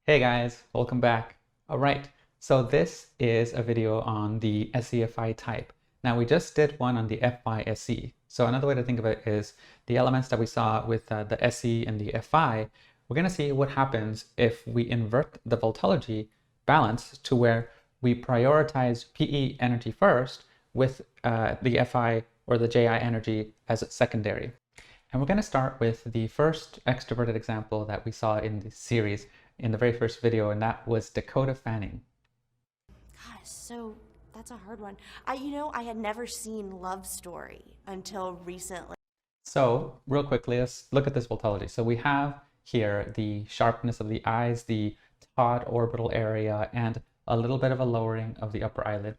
Hey guys, welcome back. All right, so this is a video on the SeFi type. Now we just did one on the FiSe. So another way to think of it is the elements that we saw with the SE and the Fi. We're going to see what happens if we invert the Vultology balance to where we prioritize PE energy first with the Fi or the Ji energy as secondary. And we're going to start with the first extroverted example that we saw in the series in the very first video, and that was Dakota Fanning. Gosh, so that's a hard one. I had never seen Love Story until recently. So real quickly, let's look at this Vultology. So we have here the sharpness of the eyes, the taut orbital area, and a little bit of a lowering of the upper eyelid.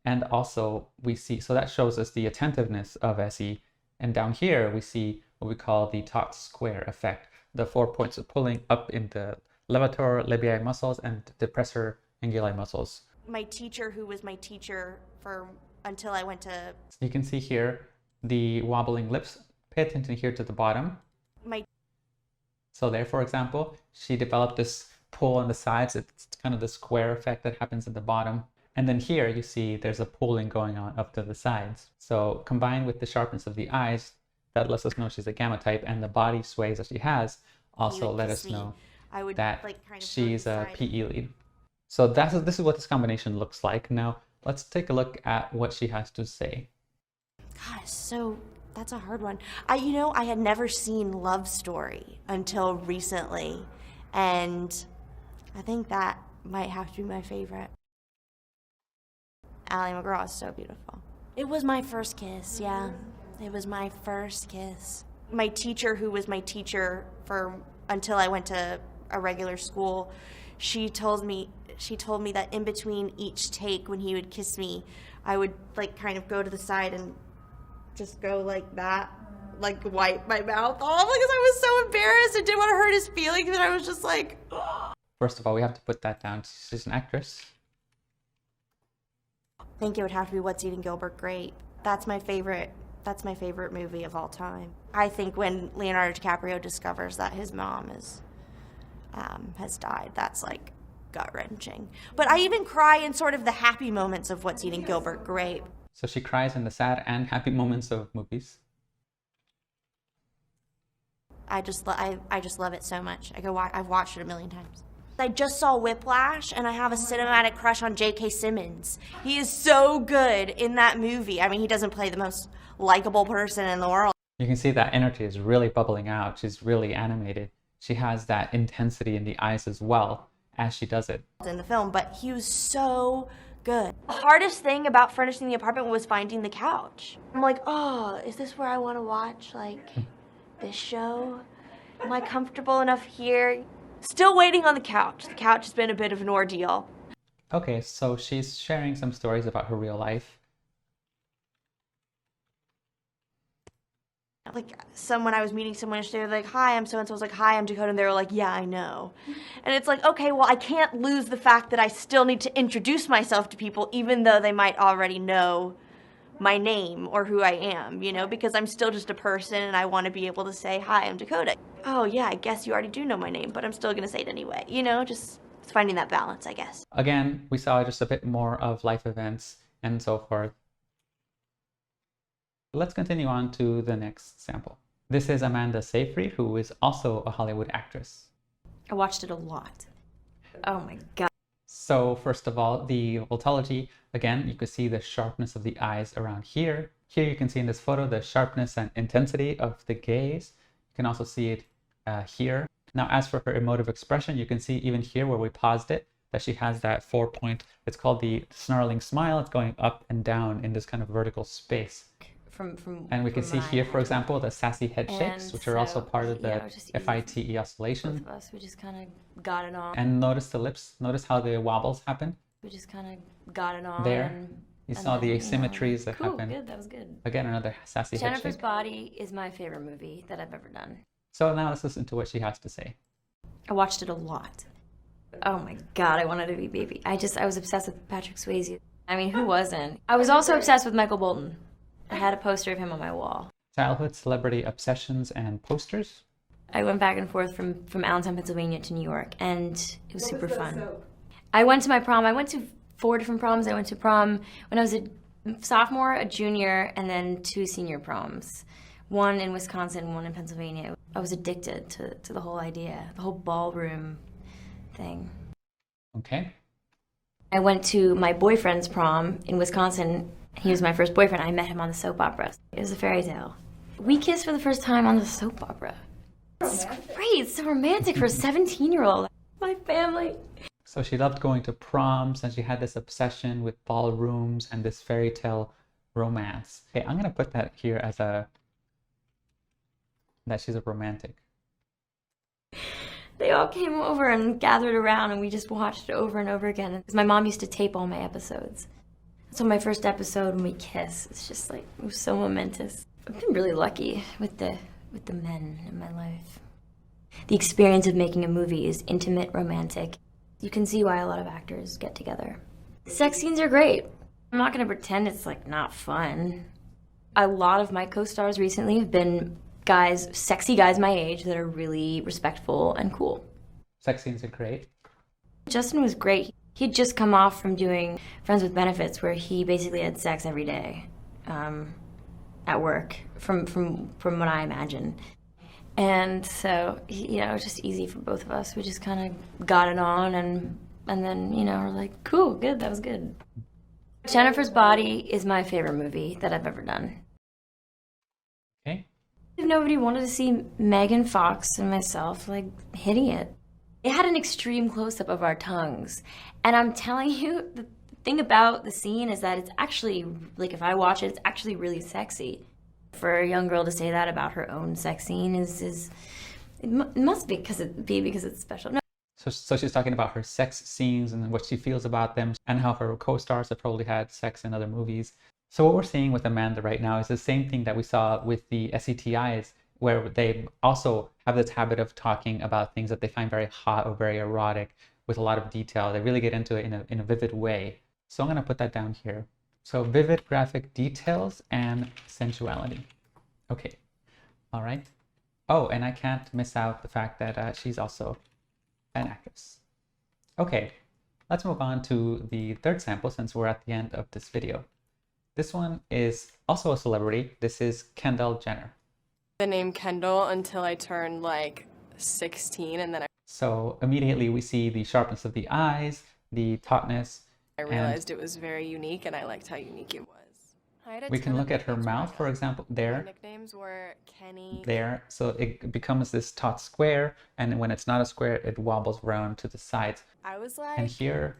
And also we see, so that shows us the attentiveness of SE. And down here we see what we call the taut square effect, the 4 points of pulling up in the levator labii muscles and depressor anguli muscles. My teacher, who was my teacher until I went to... You can see here the wobbling lips. Pay attention here to the bottom. So there, for example, she developed this pull on the sides. It's kind of the square effect that happens at the bottom. And then here you see there's a pulling going on up to the sides. So combined with the sharpness of the eyes, that lets us know she's a gamma type, and the body sways that she has also let us know that she's a PE lead. So this is what this combination looks like. Now let's take a look at what she has to say. Gosh, so that's a hard one. I had never seen Love Story until recently, and I think that might have to be my favorite. Ally McGraw is so beautiful. It was my first kiss, yeah. It was my first kiss. My teacher, who was my teacher until I went to a regular school, she told me that in between each take, when he would kiss me, I would kind of go to the side and just go like that, wipe my mouth off, because I was so embarrassed and didn't want to hurt his feelings, and I was just like, ugh. First of all, we have to put that down. She's an actress. I think it would have to be What's Eating Gilbert Grape. That's my favorite movie of all time. I think when Leonardo DiCaprio discovers that his mom has died, that's gut-wrenching. But I even cry in sort of the happy moments of What's Eating Gilbert Grape. So she cries in the sad and happy moments of movies. I just love it so much. I've watched it a million times. I just saw Whiplash, and I have a cinematic crush on J.K. Simmons. He is so good in that movie. I mean, he doesn't play the most likable person in the world. You can see that energy is really bubbling out. She's really animated. She has that intensity in the eyes as well as she does it. In the film, but he was so good. The hardest thing about furnishing the apartment was finding the couch. I'm like, oh, is this where I want to watch, this show? Am I comfortable enough here? Still waiting on the couch. The couch has been a bit of an ordeal. Okay, so she's sharing some stories about her real life. When I was meeting someone yesterday, they're like, hi, I'm so-and-so. I was like, hi, I'm Dakota. And they were like, yeah, I know. And it's like, okay, well, I can't lose the fact that I still need to introduce myself to people, even though they might already know my name or who I am, because I'm still just a person, and I want to be able to say, hi, I'm Dakota. Oh, yeah, I guess you already do know my name, but I'm still going to say it anyway. Just finding that balance, I guess. Again, we saw just a bit more of life events and so forth. Let's continue on to the next sample. This is Amanda Seyfried, who is also a Hollywood actress. I watched it a lot. Oh my God. So first of all, the Vultology, again, you can see the sharpness of the eyes around here. Here you can see in this photo the sharpness and intensity of the gaze. You can also see it here. Now, as for her emotive expression, you can see even here where we paused it, that she has that 4-point, it's called the snarling smile. It's going up and down in this kind of vertical space. And we can see here, for example, the sassy head shakes, which are also part of the FITE oscillation. Both of us, we just kind of got it on. And notice the lips. Notice how the wobbles happen. We just kind of got it on. There. You saw the asymmetries that happen. Good, that was good. Again, another sassy head shake. Jennifer's Body is my favorite movie that I've ever done. So now let's listen to what she has to say. I watched it a lot. Oh my God, I wanted to be baby. I was obsessed with Patrick Swayze. I mean, who wasn't? I was also obsessed with Michael Bolton. I had a poster of him on my wall. Childhood celebrity obsessions and posters. I went back and forth from Allentown, Pennsylvania to New York, and it was super fun. I went to my prom. I went to 4 different proms. I went to prom when I was a sophomore, a junior, and then 2 senior proms. 1 in Wisconsin, 1 in Pennsylvania. I was addicted to the whole idea, the whole ballroom thing. Okay. I went to my boyfriend's prom in Wisconsin. He was my first boyfriend. I met him on the soap opera. It was a fairy tale. We kissed for the first time on the soap opera. It's great. It's so romantic for a 17-year-old. My family. So she loved going to proms, and she had this obsession with ballrooms and this fairy tale romance. Okay, I'm gonna put that here as that she's a romantic. They all came over and gathered around, and we just watched it over and over again. Because my mom used to tape all my episodes. So my first episode when we kiss, it's just like, it was so momentous. I've been really lucky with the men in my life. The experience of making a movie is intimate, romantic. You can see why a lot of actors get together. Sex scenes are great. I'm not gonna pretend it's like not fun. A lot of my co-stars recently have been guys, sexy guys my age that are really respectful and cool. Sex scenes are great. Justin was great. He'd just come off from doing Friends with Benefits, where he basically had sex every day at work, from what I imagine. And so, you know, it was just easy for both of us. We just kind of got it on, and then, you know, we're like, cool, good, that was good. Jennifer's Body is my favorite movie that I've ever done. Okay. If nobody wanted to see Megan Fox and myself, like, hitting it. It had an extreme close-up of our tongues. And I'm telling you, the thing about the scene is that it's actually, like, if I watch it, it's actually really sexy. For a young girl to say that about her own sex scene it must be because it's special. No. So she's talking about her sex scenes and what she feels about them, and how her co-stars have probably had sex in other movies. So what we're seeing with Amanda right now is the same thing that we saw with the SETIs, where they also have this habit of talking about things that they find very hot or very erotic with a lot of detail. They really get into it in a vivid way. So I'm going to put that down here. So vivid graphic details and sensuality. Okay. All right. Oh, and I can't miss out the fact that she's also an actress. Okay, let's move on to the third sample since we're at the end of this video. This one is also a celebrity. This is Kendall Jenner. The name Kendall until I turned like 16, and then So immediately we see the sharpness of the eyes, the tautness. I realized it was very unique, and I liked how unique it was. We can look at her mouth, for example, there. My nicknames were Kenny. There, so it becomes this taut square, and when it's not a square, it wobbles around to the sides. I was like... And here,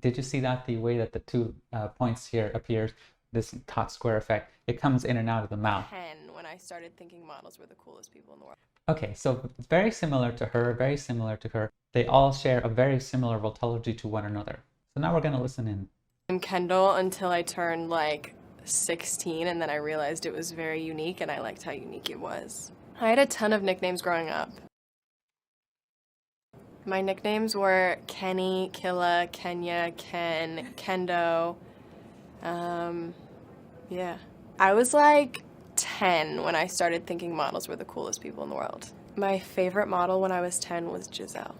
did you see that? The way that the 2 points here appears, this taut square effect, it comes in and out of the mouth. 10 when I started thinking models were the coolest people in the world. Okay, so very similar to her, very similar to her. They all share a very similar Vultology to one another. So now we're going to listen in. I'm Kendall until I turned like 16, and then I realized it was very unique, and I liked how unique it was. I had a ton of nicknames growing up. My nicknames were Kenny, Killa, Kenya, Ken, Kendo. Yeah. I was like 10 when I started thinking models were the coolest people in the world. My favorite model when I was 10 was Giselle.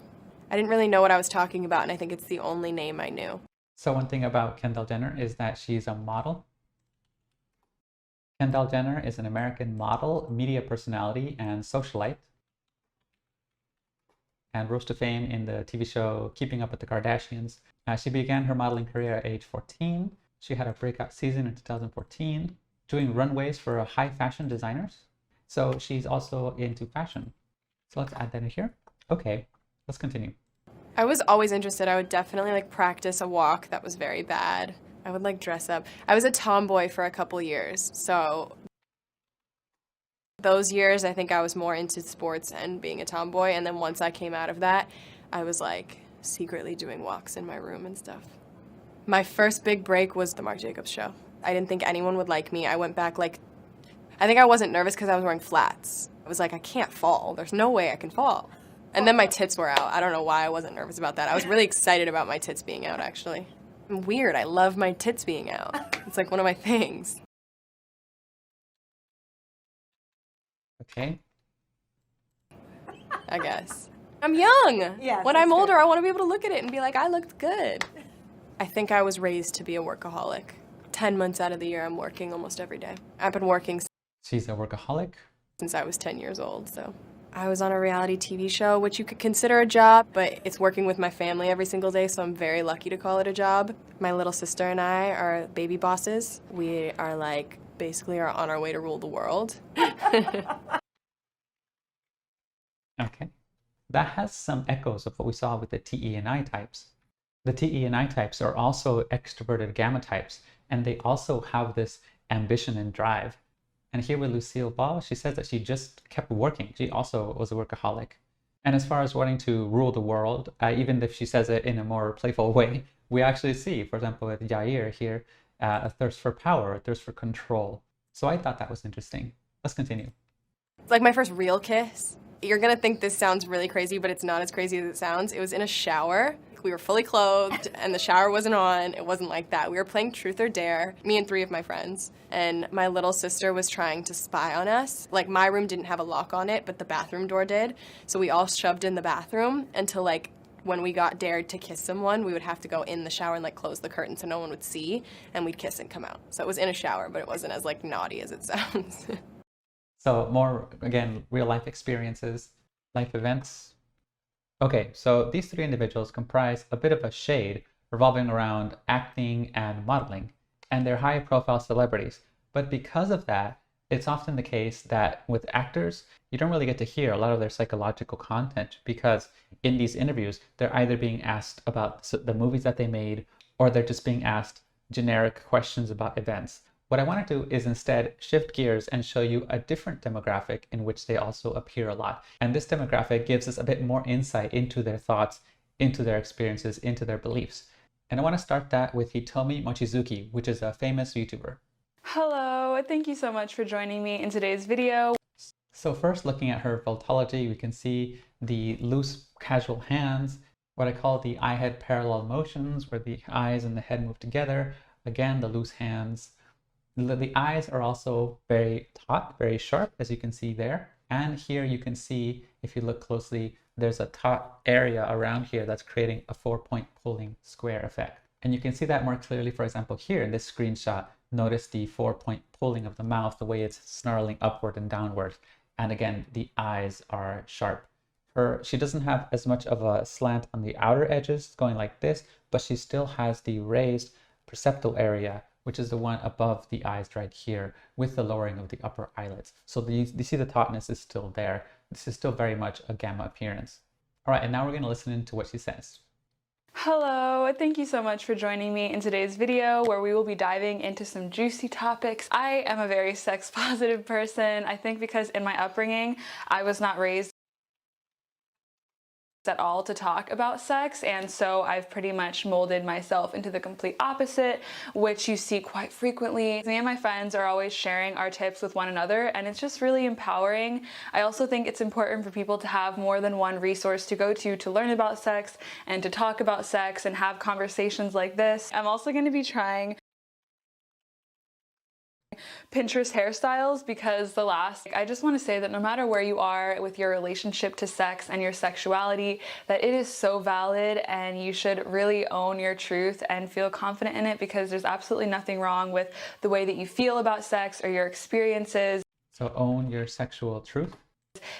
I didn't really know what I was talking about, and I think it's the only name I knew. So one thing about Kendall Jenner is that she's a model. Kendall Jenner is an American model, media personality, and socialite, and rose to fame in the TV show Keeping Up with the Kardashians. She began her modeling career at age 14. She had a breakout season in 2014, doing runways for high fashion designers. So she's also into fashion. So let's add that in here. Okay, let's continue. I was always interested. I would definitely like practice a walk that was very bad. I would like dress up. I was a tomboy for a couple years, so those years I think I was more into sports and being a tomboy, and then once I came out of that, I was like secretly doing walks in my room and stuff. My first big break was the Marc Jacobs show. I didn't think anyone would like me. I went back like, I think I wasn't nervous because I was wearing flats. I was like, I can't fall. There's no way I can fall. And then my tits were out. I don't know why I wasn't nervous about that. I was really excited about my tits being out, actually. I'm weird. I love my tits being out. It's like one of my things. Okay. I guess. I'm young. Yes, when that's I'm older, true. I want to be able to look at it and be like, I looked good. I think I was raised to be a workaholic. 10 months out of the year, I'm working almost every day. I've been working She's a workaholic. since I was 10 years old, so. I was on a reality TV show, which you could consider a job, but it's working with my family every single day, so I'm very lucky to call it a job. My little sister and I are baby bosses. We are like, basically are on our way to rule the world. Okay. That has some echoes of what we saw with the TE and I types. The TE and I types are also extroverted gamma types, and they also have this ambition and drive. And here with Lucille Ball, she says that she just kept working. She also was a workaholic. And as far as wanting to rule the world, even if she says it in a more playful way, we actually see, for example, with Jair here, a thirst for power, a thirst for control. So I thought that was interesting. Let's continue. It's like my first real kiss. You're gonna think this sounds really crazy, but it's not as crazy as it sounds. It was in a shower. We were fully clothed and the shower wasn't on. It wasn't like that. We were playing Truth or Dare, me and 3 of my friends. And my little sister was trying to spy on us. Like, my room didn't have a lock on it, but the bathroom door did. So we all shoved in the bathroom until, like, when we got dared to kiss someone, we would have to go in the shower and, like, close the curtain so no one would see, and we'd kiss and come out. So it was in a shower, but it wasn't as, like, naughty as it sounds. So more, again, real life experiences, life events. Okay, so these 3 individuals comprise a bit of a shade revolving around acting and modeling, and they're high profile celebrities. But because of that, it's often the case that with actors, you don't really get to hear a lot of their psychological content, because in these interviews, they're either being asked about the movies that they made, or they're just being asked generic questions about events. What I want to do is instead shift gears and show you a different demographic in which they also appear a lot. And this demographic gives us a bit more insight into their thoughts, into their experiences, into their beliefs. And I want to start that with Hitomi Mochizuki, which is a famous YouTuber. Hello, thank you so much for joining me in today's video. So first, looking at her Vultology, we can see the loose, casual hands, what I call the eye-head parallel motions, where the eyes and the head move together. Again, the loose hands. The eyes are also very taut, very sharp, as you can see there. And here you can see, if you look closely, there's a taut area around here that's creating a 4-point pulling square effect. And you can see that more clearly, for example, here in this screenshot. Notice the 4-point pulling of the mouth, the way it's snarling upward and downward. And again, the eyes are sharp. She doesn't have as much of a slant on the outer edges going like this, but she still has the raised perceptual area, which is the one above the eyes right here, with the lowering of the upper eyelids. So you see the tautness is still there. This is still very much a gamma appearance. All right, and now we're going to listen into what she says. Hello, thank you so much for joining me in today's video where we will be diving into some juicy topics. I am a very sex positive person. I think because in my upbringing, I was not raised at all to talk about sex, and so I've pretty much molded myself into the complete opposite, which you see quite frequently. Me and my friends are always sharing our tips with one another, and it's just really empowering. I also think it's important for people to have more than one resource to go to learn about sex and to talk about sex and have conversations like this. I'm also going to be trying Pinterest hairstyles because I just want to say that no matter where you are with your relationship to sex and your sexuality, that it is so valid and you should really own your truth and feel confident in it, because there's absolutely nothing wrong with the way that you feel about sex or your experiences. So own your sexual truth.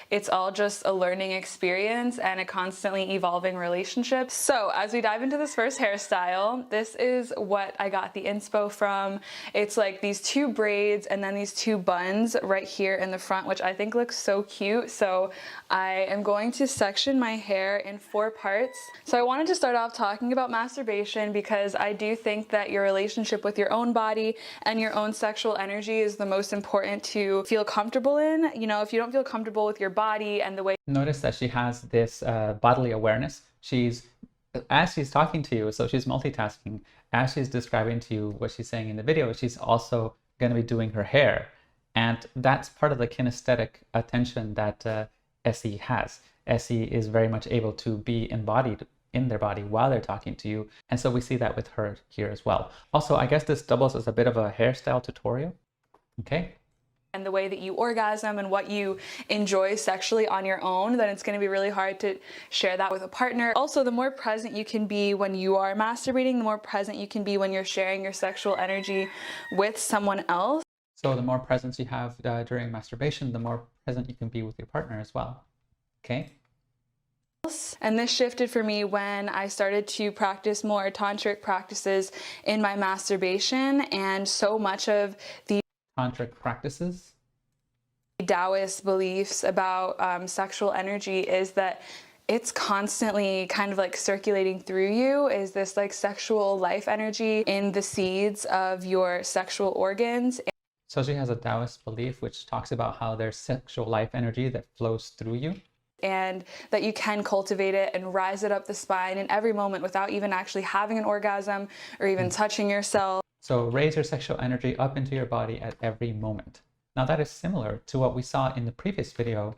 It's all just a learning experience and a constantly evolving relationship. So as we dive into this first hairstyle, this is what I got the inspo from. It's like these 2 braids and then these 2 buns right here in the front, which I think looks so cute. So I am going to section my hair in 4 parts. So I wanted to start off talking about masturbation because I do think that your relationship with your own body and your own sexual energy is the most important to feel comfortable in. You know, if you don't feel comfortable with your body and the way. Notice that she has this bodily awareness. As she's talking to you, so she's multitasking. As she's describing to you what she's saying in the video, she's also going to be doing her hair. And that's part of the kinesthetic attention that SE has. SE is very much able to be embodied in their body while they're talking to you. And so we see that with her here as well. Also, I guess this doubles as a bit of a hairstyle tutorial. Okay. and the way that you orgasm and what you enjoy sexually on your own, then it's going to be really hard to share that with a partner. Also, the more present you can be when you are masturbating, the more present you can be when you're sharing your sexual energy with someone else. So the more presence you have during masturbation, the more present you can be with your partner as well. Okay? And this shifted for me when I started to practice more tantric practices in my masturbation, and so much of the Tantric practices? Taoist beliefs about sexual energy is that it's constantly kind of like circulating through you, is this like sexual life energy in the seeds of your sexual organs. So she has a Taoist belief which talks about how there's sexual life energy that flows through you. And that you can cultivate it and rise it up the spine in every moment without even actually having an orgasm or even touching yourself. So raise your sexual energy up into your body at every moment. Now that is similar to what we saw in the previous video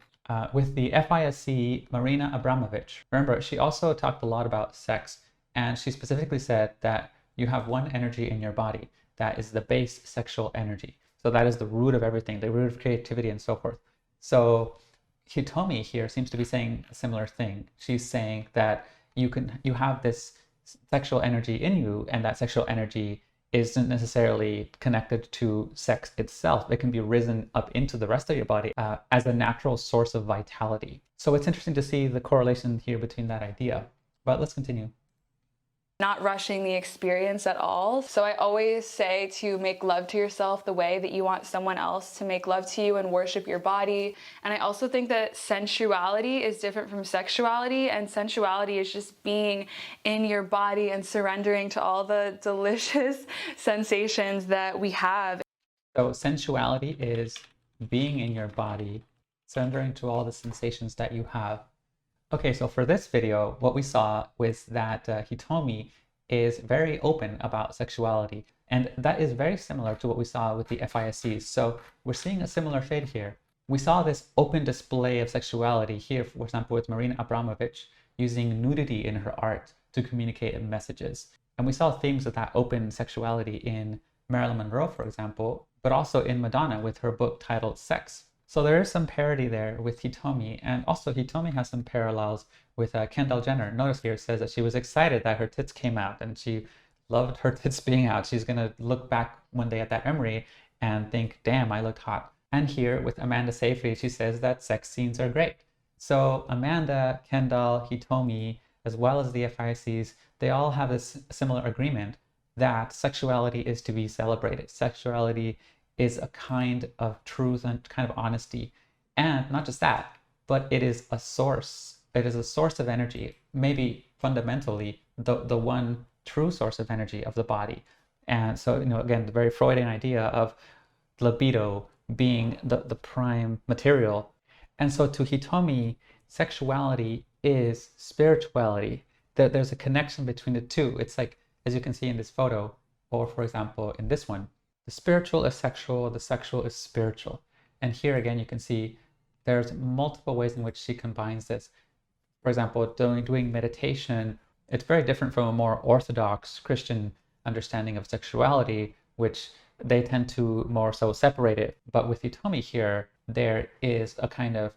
with the FiSe Marina Abramovich. Remember, she also talked a lot about sex, and she specifically said that you have one energy in your body that is the base sexual energy. So that is the root of everything, the root of creativity and so forth. So Hitomi here seems to be saying a similar thing. She's saying that you have this sexual energy in you, and that sexual energy isn't necessarily connected to sex itself. It can be risen up into the rest of your body as a natural source of vitality. So it's interesting to see the correlation here between that idea. But let's continue. Not rushing the experience at all. So I always say to make love to yourself the way that you want someone else to make love to you and worship your body. And I also think that sensuality is different from sexuality, and sensuality is just being in your body and surrendering to all the delicious sensations that we have. So sensuality is being in your body, surrendering to all the sensations that you have. Okay, so for this video, what we saw was that Hitomi is very open about sexuality, and that is very similar to what we saw with the FiSes. So we're seeing a similar fade here. We saw this open display of sexuality here, for example, with Marina Abramovich using nudity in her art to communicate messages. And we saw themes of that open sexuality in Marilyn Monroe, for example, but also in Madonna with her book titled Sex. So there is some parody there with Hitomi, and also Hitomi has some parallels with Kendall Jenner. Notice here it says that she was excited that her tits came out, and she loved her tits being out. She's gonna look back one day at that memory and think, damn, I looked hot. And here with Amanda Seyfried, she says that sex scenes are great. So Amanda, Kendall, Hitomi, as well as the FiSes, they all have this similar agreement that sexuality is to be celebrated. Sexuality is a kind of truth and kind of honesty. And not just that, but it is a source. It is a source of energy, maybe fundamentally the one true source of energy of the body. And so, again, the very Freudian idea of libido being the prime material. And so to Hitomi, sexuality is spirituality. There's a connection between the two. It's like, as you can see in this photo, or for example, in this one, the spiritual is sexual, the sexual is spiritual. And here again, you can see there's multiple ways in which she combines this. For example, doing meditation, it's very different from a more orthodox Christian understanding of sexuality, which they tend to more so separate it. But with Hitomi here, there is a kind of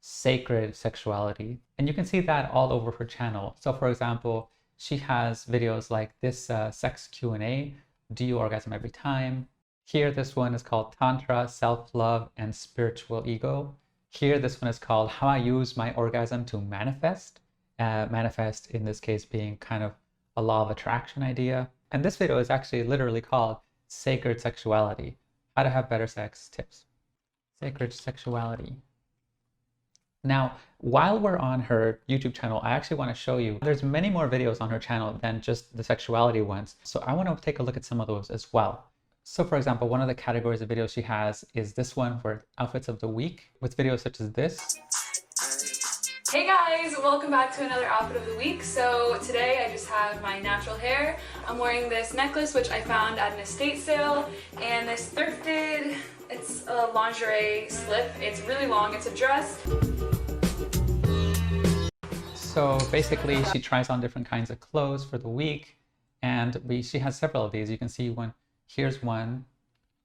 sacred sexuality. And you can see that all over her channel. So for example, she has videos like this sex Q&A, do you orgasm every time? Here, this one is called Tantra, Self-Love, and Spiritual Ego. Here, this one is called How I Use My Orgasm to Manifest. Manifest, in this case, being kind of a law of attraction idea. And this video is actually literally called Sacred Sexuality, How to Have Better Sex Tips. Sacred Sexuality. Now, while we're on her YouTube channel, I actually want to show you, there's many more videos on her channel than just the sexuality ones. So I want to take a look at some of those as well. So for example, one of the categories of videos she has is this one for outfits of the week, with videos such as this. Hey guys, welcome back to another outfit of the week. So today I just have my natural hair. I'm wearing this necklace, which I found at an estate sale, and this thrifted, it's a lingerie slip. It's really long, it's a dress. So basically she tries on different kinds of clothes for the week, and she has several of these. You can see one, here's one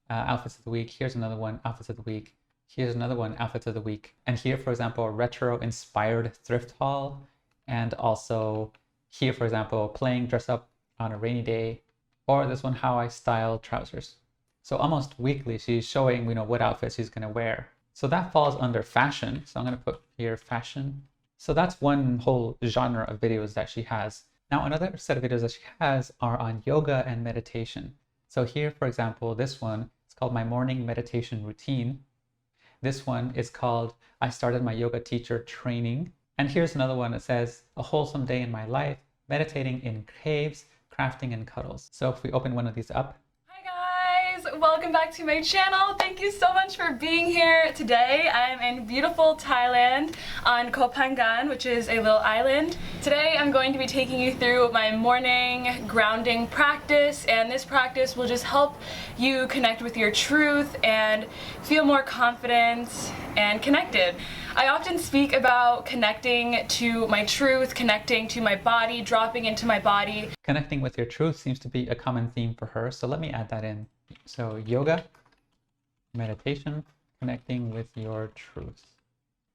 outfits of the week. Here's another one, outfits of the week. Here's another one, outfits of the week. And here, for example, a retro-inspired thrift haul. And also here, for example, playing dress up on a rainy day. Or this one, how I style trousers. So almost weekly, she's showing, what outfit she's going to wear. So that falls under fashion. So I'm going to put here fashion. So that's one whole genre of videos that she has. Now, another set of videos that she has are on yoga and meditation. So here, for example, this one is called My Morning Meditation Routine. This one is called I Started My Yoga Teacher Training. And here's another one that says A Wholesome Day in My Life, Meditating in Caves, Crafting and Cuddles. So if we open one of these up. Hi guys, welcome back to my channel. Thank you so much for being here today. I'm in beautiful Thailand on Koh Phangan, which is a little island. Today I'm going to be taking you through my morning grounding practice, and this practice will just help you connect with your truth and feel more confident and connected. I often speak about connecting to my truth, connecting to my body, dropping into my body. Connecting with your truth seems to be a common theme for her, so let me add that in. So yoga, meditation, connecting with your truth.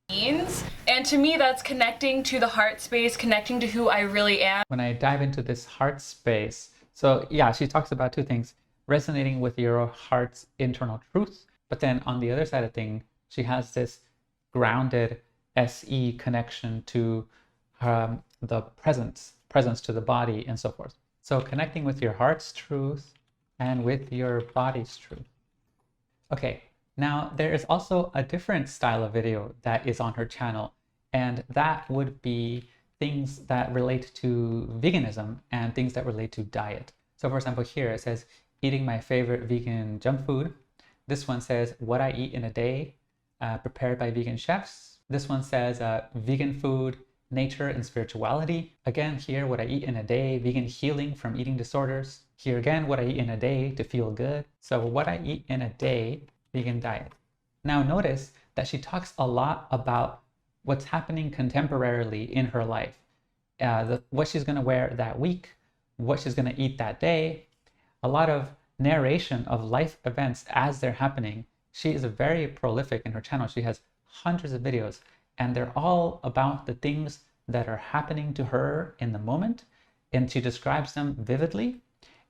And to me, that's connecting to the heart space, connecting to who I really am. When I dive into this heart space, so yeah, she talks about two things, resonating with your heart's internal truth, but then on the other side of things, she has this grounded SE connection to the presence to the body and so forth. So connecting with your heart's truth and with your body's truth. Okay, now there is also a different style of video that is on her channel, and that would be things that relate to veganism and things that relate to diet. So for example, here it says, eating my favorite vegan junk food. This one says, what I eat in a day, prepared by vegan chefs. This one says vegan food, nature and spirituality. Again, here, what I eat in a day, vegan healing from eating disorders. Here again, what I eat in a day to feel good. So what I eat in a day, vegan diet. Now notice that she talks a lot about what's happening contemporarily in her life. What she's going to wear that week, what she's going to eat that day. A lot of narration of life events as they're happening. She is very prolific in her channel. She has hundreds of videos, and they're all about the things that are happening to her in the moment, and she describes them vividly,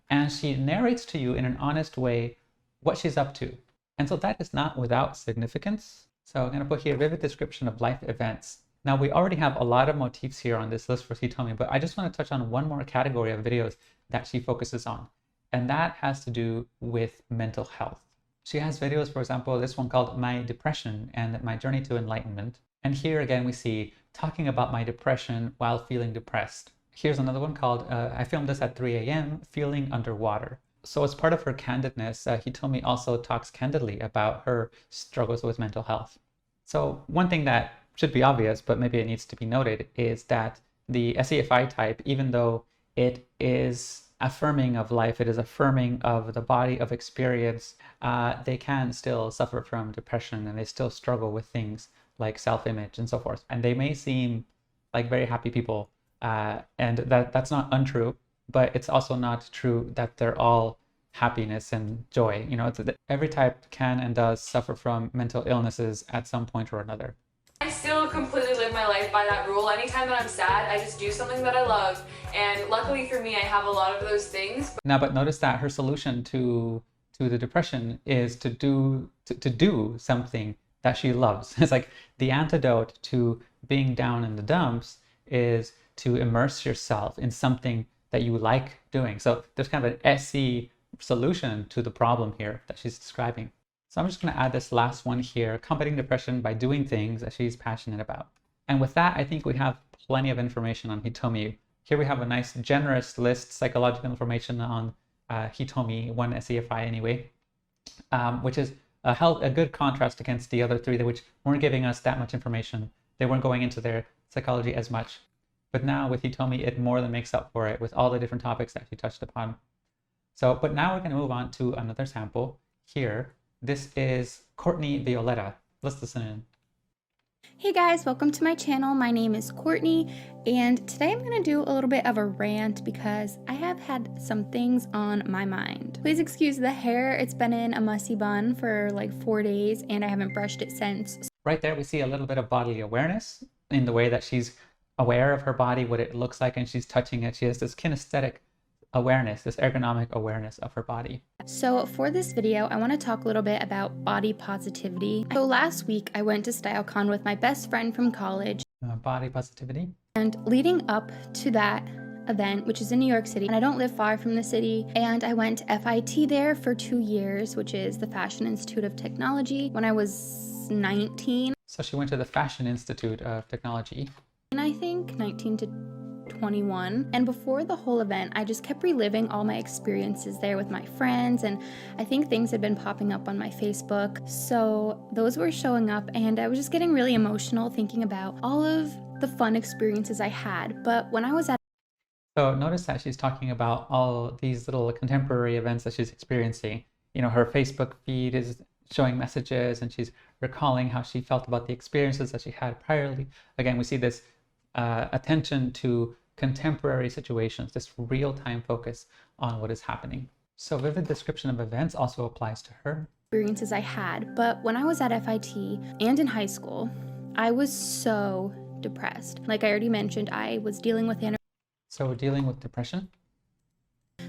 and she narrates to you in an honest way what she's up to. And so that is not without significance. So I'm going to put here vivid description of life events. Now we already have a lot of motifs here on this list for Hitomi, but I just want to touch on one more category of videos that she focuses on, and that has to do with mental health. She has videos, for example, this one called My Depression and My Journey to Enlightenment. And here again, we see talking about my depression while feeling depressed. Here's another one called, I filmed this at 3 a.m., Feeling Underwater. So as part of her candidness, Hitomi also talks candidly about her struggles with mental health. So one thing that should be obvious, but maybe it needs to be noted, is that the SeFi type, even though it is affirming of life, it is affirming of the body of experience, they can still suffer from depression, and they still struggle with things like self-image and so forth. And they may seem like very happy people, and that's not untrue, but it's also not true that they're all happiness and joy. Every type can and does suffer from mental illnesses at some point or another. I still completely live my life by that rule. Anytime that I'm sad, I just do something that I love. And luckily for me, I have a lot of those things. Now, but notice that her solution to the depression is to do something that she loves. It's like the antidote to being down in the dumps is to immerse yourself in something that you like doing. So there's kind of an SE solution to the problem here that she's describing. So I'm just going to add this last one here, combating depression by doing things that she's passionate about. And with that, I think we have plenty of information on Hitomi. Here we have a nice generous list, psychological information on Hitomi, one SeFi anyway, which is a good contrast against the other three, which weren't giving us that much information. They weren't going into their psychology as much. But now with Hitomi, it more than makes up for it with all the different topics that she touched upon. So, but now we're going to move on to another sample here. This is Courtney Violetta. Let's listen in. Hey guys, welcome to my channel. My name is Courtney, and today I'm going to do a little bit of a rant because I have had some things on my mind. Please excuse the hair. It's been in a mussy bun for like 4 days and I haven't brushed it since. Right there, we see a little bit of bodily awareness in the way that she's aware of her body, what it looks like, and she's touching it. She has this kinesthetic awareness, this ergonomic awareness of her body. So for this video, I want to talk a little bit about body positivity. So last week, I went to StyleCon with my best friend from college. Body positivity. And leading up to that event, which is in New York City, and I don't live far from the city, and I went to FIT there for 2 years, which is the Fashion Institute of Technology, when I was 19. So she went to the Fashion Institute of Technology. And I think 19 to 21. And before the whole event, I just kept reliving all my experiences there with my friends, and I think things had been popping up on my Facebook. So those were showing up, and I was just getting really emotional thinking about all of the fun experiences I had. But when I was at So notice that she's talking about all these little contemporary events that she's experiencing. You know, her Facebook feed is showing messages and she's recalling how she felt about the experiences that she had priorly. Again, we see this attention to contemporary situations, this real-time focus on what is happening. So vivid description of events also applies to her. Experiences I had, but when I was at FIT and in high school, I was so depressed. Like I already mentioned, I was dealing with So dealing with depression.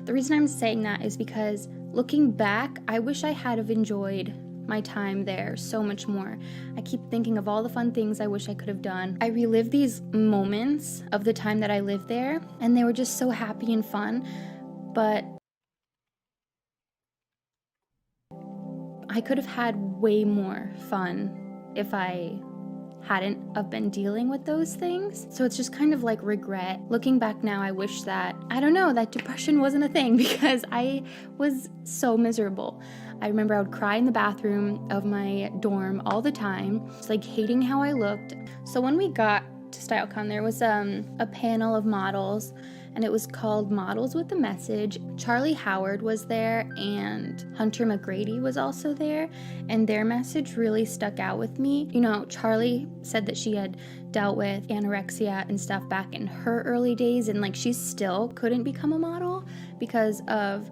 The reason I'm saying that is because looking back, I wish I had have enjoyed my time there so much more. I keep thinking of all the fun things I wish I could have done. I relive these moments of the time that I lived there, and they were just so happy and fun, but I could have had way more fun if I hadn't have been dealing with those things. So it's just kind of like regret. Looking back now, I wish that, I don't know, that depression wasn't a thing because I was so miserable. I remember I would cry in the bathroom of my dorm all the time, just like hating how I looked. So when we got to StyleCon, there was a panel of models, and it was called Models with a Message. Charlie Howard was there and Hunter McGrady was also there, and their message really stuck out with me. You know, Charlie said that she had dealt with anorexia and stuff back in her early days, and like she still couldn't become a model because of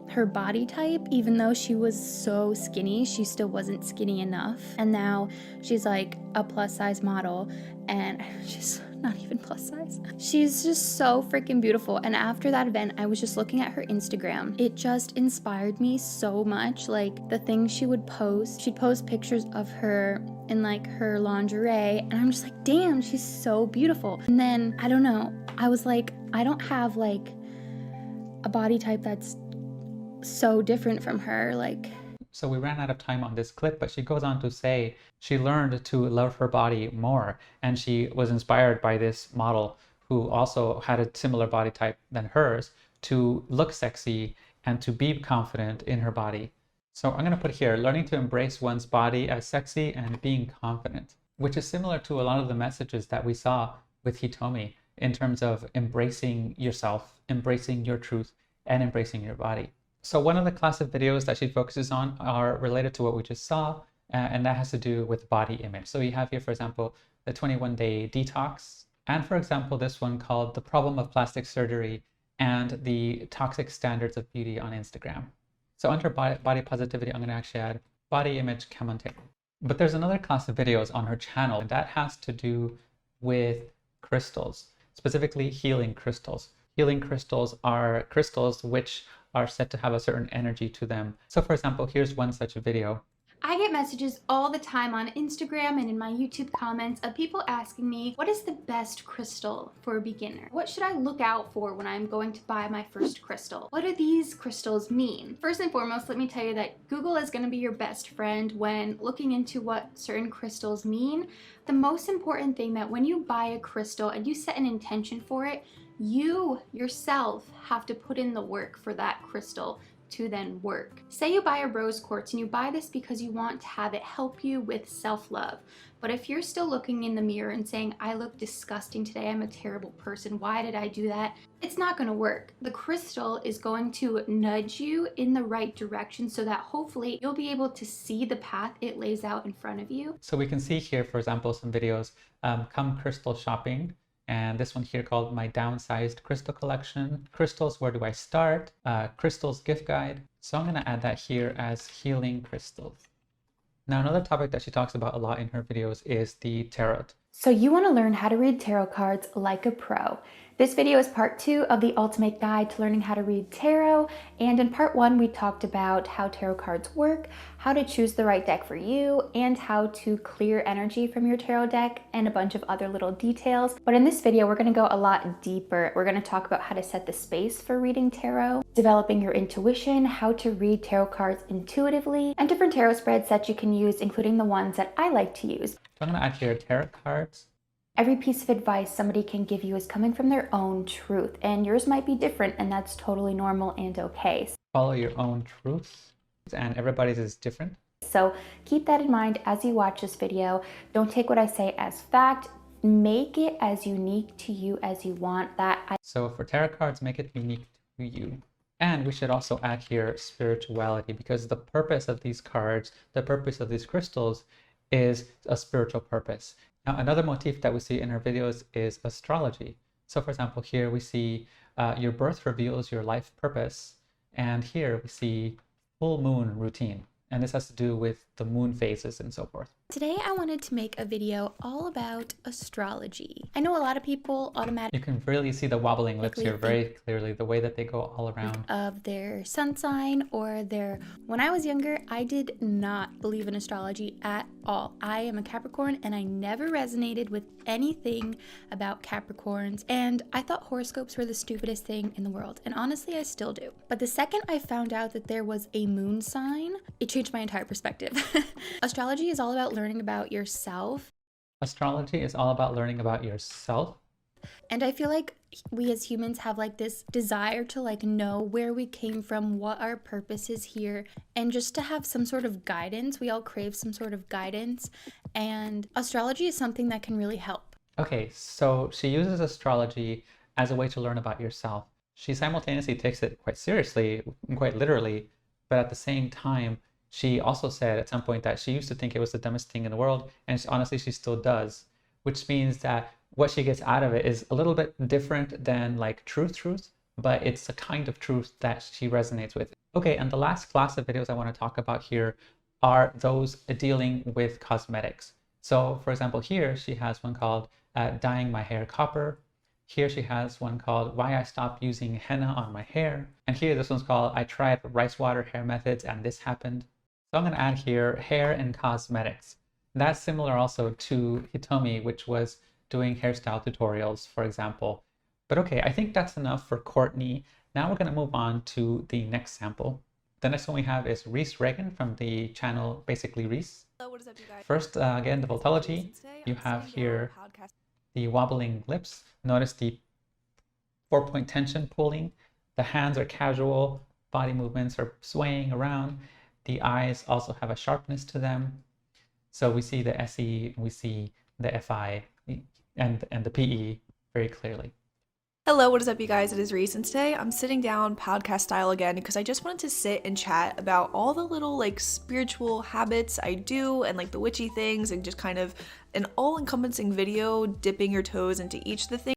her body type. Even though she was so skinny, she still wasn't skinny enough. And now she's like a plus size model, and she's not even plus size. She's just so freaking beautiful. And after that event, I was just looking at her Instagram. It just inspired me so much. Like the things she would post, she'd post pictures of her in like her lingerie, and I'm just like, damn, she's so beautiful. And then I don't know, I was like, I don't have like a body type that's so different from her. Like, so we ran out of time on this clip, but she goes on to say she learned to love her body more, and she was inspired by this model who also had a similar body type than hers to look sexy and to be confident in her body. So I'm going to put here, learning to embrace one's body as sexy and being confident, which is similar to a lot of the messages that we saw with Hitomi in terms of embracing yourself, embracing your truth, and embracing your body. So one of the class of videos that she focuses on are related to what we just saw, and that has to do with body image. So you have here, for example, the 21-day detox, and for example, this one called The Problem of Plastic Surgery and the Toxic Standards of Beauty on Instagram. So under body positivity, I'm going to actually add body image commentary. But there's another class of videos on her channel, and that has to do with crystals, specifically healing crystals. Healing crystals are crystals which are said to have a certain energy to them. So for example, here's one such a video. I get messages all the time on Instagram and in my YouTube comments of people asking me, what is the best crystal for a beginner? What should I look out for when I'm going to buy my first crystal? What do these crystals mean? First and foremost, let me tell you that Google is going to be your best friend when looking into what certain crystals mean. The most important thing that when you buy a crystal and you set an intention for it, you yourself have to put in the work for that crystal to then work. Say you buy a rose quartz and you buy this because you want to have it help you with self-love. But if you're still looking in the mirror and saying, I look disgusting today, I'm a terrible person, why did I do that? It's not going to work. The crystal is going to nudge you in the right direction so that hopefully you'll be able to see the path it lays out in front of you. So we can see here, for example, some videos, come crystal shopping. And this one here called My Downsized Crystal Collection. Crystals, where do I start? Crystals gift guide. So I'm going to add that here as healing crystals. Now, another topic that she talks about a lot in her videos is the tarot. So you want to learn how to read tarot cards like a pro. This video is part 2 of the ultimate guide to learning how to read tarot. And in part 1, we talked about how tarot cards work, how to choose the right deck for you, and how to clear energy from your tarot deck, and a bunch of other little details. But in this video, we're going to go a lot deeper. We're going to talk about how to set the space for reading tarot, developing your intuition, how to read tarot cards intuitively, and different tarot spreads that you can use, including the ones that I like to use. So I'm going to add here tarot cards. Every piece of advice somebody can give you is coming from their own truth, and yours might be different, and that's totally normal and okay. Follow your own truths, and everybody's is different. So keep that in mind as you watch this video. Don't take what I say as fact. Make it as unique to you as you want. So for tarot cards, make it unique to you. And we should also add here spirituality, because the purpose of these cards, the purpose of these crystals is a spiritual purpose. Now, another motif that we see in her videos is astrology. So for example, here we see your birth reveals your life purpose. And here we see full moon routine. And this has to do with the moon phases and so forth. Today I wanted to make a video all about astrology. I know a lot of people automatically You can really see the wobbling lips here very clearly, the way that they go all around. Of their sun sign or their... When I was younger, I did not believe in astrology at all. I am a Capricorn and I never resonated with anything about Capricorns, and I thought horoscopes were the stupidest thing in the world, and honestly I still do. But the second I found out that there was a moon sign, it changed my entire perspective. Astrology is all about learning about yourself. Astrology is all about learning about yourself. And I feel like we as humans have like this desire to like know where we came from, what our purpose is here, and just to have some sort of guidance. We all crave some sort of guidance, and astrology is something that can really help. Okay, so she uses astrology as a way to learn about yourself. She simultaneously takes it quite seriously, quite literally, but at the same time, she also said at some point that she used to think it was the dumbest thing in the world, and honestly, she still does, which means that what she gets out of it is a little bit different than like truth, but it's a kind of truth that she resonates with. Okay, and the last class of videos I want to talk about here are those dealing with cosmetics. So for example, here she has one called Dyeing My Hair Copper. Here she has one called Why I Stopped Using Henna on My Hair. And here this one's called I Tried Rice Water Hair Methods and This Happened. So I'm going to add here hair and cosmetics. That's similar also to Hitomi, which was doing hairstyle tutorials, for example. But okay, I think that's enough for Courtney. Now we're going to move on to the next sample. The next one we have is Reese Reagan from the channel Basically Reese. Hello, what is up, you guys? First, again, the Vultology. You have here the wobbling lips. Notice the 4-point tension pulling. The hands are casual. Body movements are swaying around. The eyes also have a sharpness to them. So we see the SE, we see the FI, and the PE very clearly. Hello, what is up, you guys? It is Reese, and today I'm sitting down podcast style again because I just wanted to sit and chat about all the little like spiritual habits I do and like the witchy things, and just kind of an all-encompassing video dipping your toes into each of the things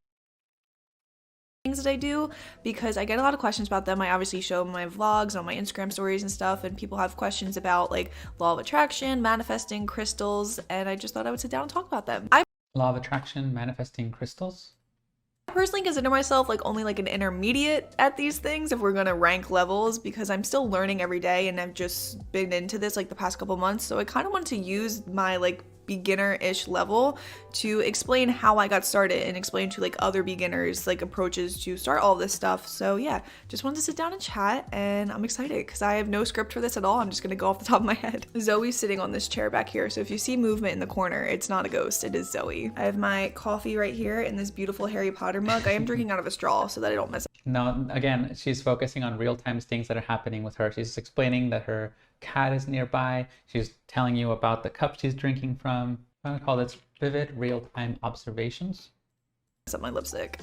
that I do, because I get a lot of questions about them. I obviously show my vlogs and on my Instagram stories and stuff, and people have questions about like law of attraction, manifesting, crystals, and I just thought I would sit down and talk about them. Law of attraction, manifesting, crystals. I personally consider myself like only like an intermediate at these things if we're gonna rank levels, because I'm still learning every day and I've just been into this like the past couple months, so I kind of wanted to use my like beginner-ish level to explain how I got started and explain to like other beginners like approaches to start all this stuff. So yeah, just wanted to sit down and chat, and I'm excited because I have no script for this at all. I'm just gonna go off the top of my head. Zoe's sitting on this chair back here, so if you see movement in the corner, it's not a ghost, it is Zoe. I have my coffee right here in this beautiful Harry Potter mug. I am drinking out of a straw so that I don't mess up. No, again, she's focusing on real-time things that are happening with her. She's explaining that her cat is nearby. She's telling you about the cup she's drinking from. I'm going to call this vivid real-time observations. Up my lipstick.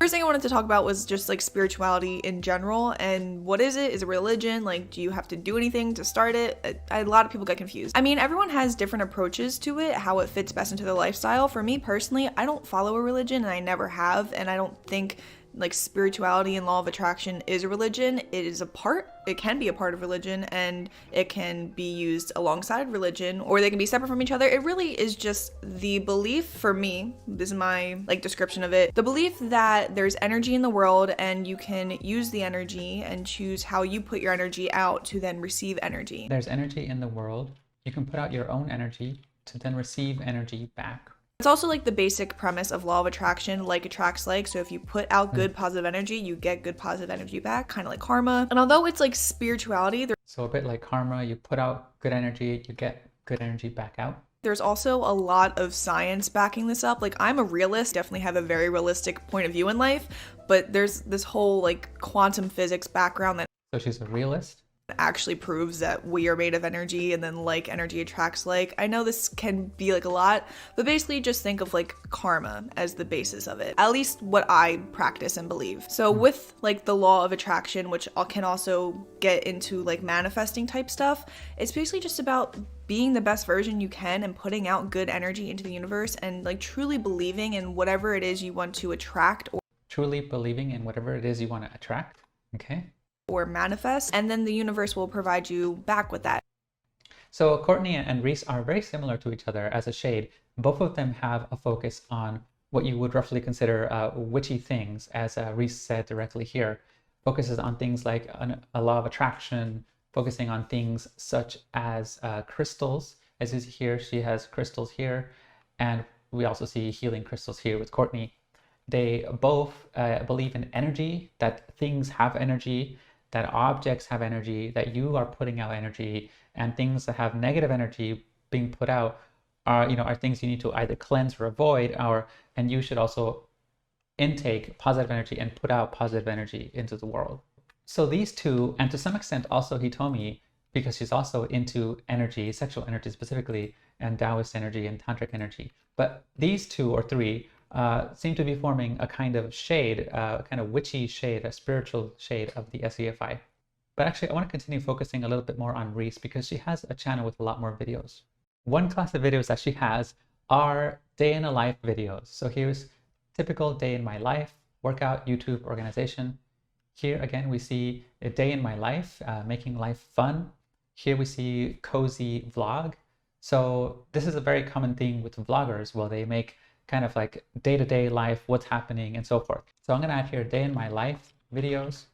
First thing I wanted to talk about was just like spirituality in general, and what is it? Is it religion? Like, do you have to do anything to start it? A lot of people get confused. I mean, everyone has different approaches to it, how it fits best into their lifestyle. For me personally, I don't follow a religion, and I never have, and I don't think like spirituality and law of attraction is a religion. It can be a part of religion, and it can be used alongside religion, or they can be separate from each other. It really is just the belief, for me, this is my like description of it, the belief that there's energy in the world and you can use the energy and choose how you put your energy out to then receive energy. There's energy in the world. You can put out your own energy to then receive energy back. It's also like the basic premise of law of attraction, like attracts like. So if you put out good positive energy, you get good positive energy back, kind of like karma. And although it's like spirituality, so a bit like karma, you put out good energy, you get good energy back out. there's also a lot of science backing this up. Like, I'm a realist, definitely have a very realistic point of view in life, but there's this whole like quantum physics background that So she's a realist? actually proves that we are made of energy, and then like energy attracts like. I know this can be like a lot, but basically just think of like karma as the basis of it, at least what I practice and believe. So with like the law of attraction, which can also get into like manifesting type stuff, it's basically just about being the best version you can and putting out good energy into the universe and like truly believing in whatever it is you want to attract Truly believing in whatever it is you want to attract. Okay. or manifest, and then the universe will provide you back with that. So Courtney and Reese are very similar to each other as a shade. Both of them have a focus on what you would roughly consider witchy things, as Reese said directly here. Focuses on things like a law of attraction, focusing on things such as crystals. As you see here, she has crystals here, and we also see healing crystals here with Courtney. They both believe in energy, that things have energy, that objects have energy, that you are putting out energy, and things that have negative energy being put out are things you need to either cleanse or avoid, and you should also intake positive energy and put out positive energy into the world. So these two, and to some extent also Hitomi, because she's also into energy, sexual energy specifically, and Taoist energy and tantric energy. But these two or three seem to be forming a kind of shade, a kind of witchy shade, a spiritual shade of the SeFi. But actually, I want to continue focusing a little bit more on Reese because she has a channel with a lot more videos. One class of videos that she has are day in a life videos. So here's typical day in my life, workout, YouTube, organization. Here again, we see a day in my life, making life fun. Here we see cozy vlog. So this is a very common thing with vloggers. Well, they make kind of like day-to-day life, what's happening and so forth. So I'm going to add here day in my life videos,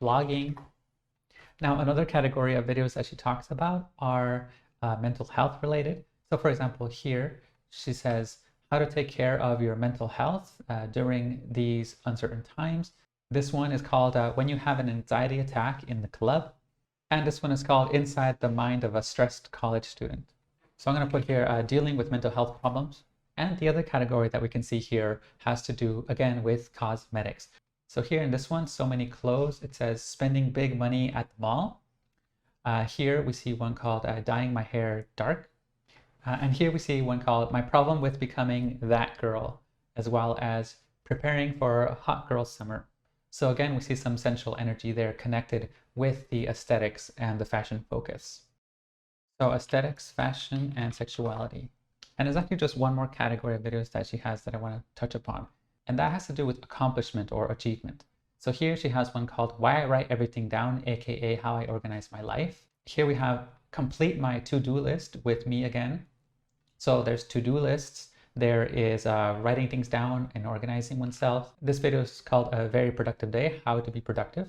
vlogging. Now another category of videos that she talks about are mental health related. So for example, here she says how to take care of your mental health during these uncertain times. This one is called when you have an anxiety attack in the club. And this one is called Inside the Mind of a Stressed College Student. So I'm going to put here dealing with mental health problems. And the other category that we can see here has to do, again, with cosmetics. So here in this one, so many clothes, it says spending big money at the mall. Here we see one called dyeing my hair dark. And here we see one called my problem with becoming that girl, as well as preparing for a hot girl summer. So again, we see some sensual energy there connected with the aesthetics and the fashion focus. So aesthetics, fashion, and sexuality. And there's actually just one more category of videos that she has that I want to touch upon. And that has to do with accomplishment or achievement. So here she has one called Why I Write Everything Down, aka How I Organize My Life. Here we have complete my to-do list with me again. So there's to-do lists. There is writing things down and organizing oneself. This video is called A Very Productive Day, How to Be Productive.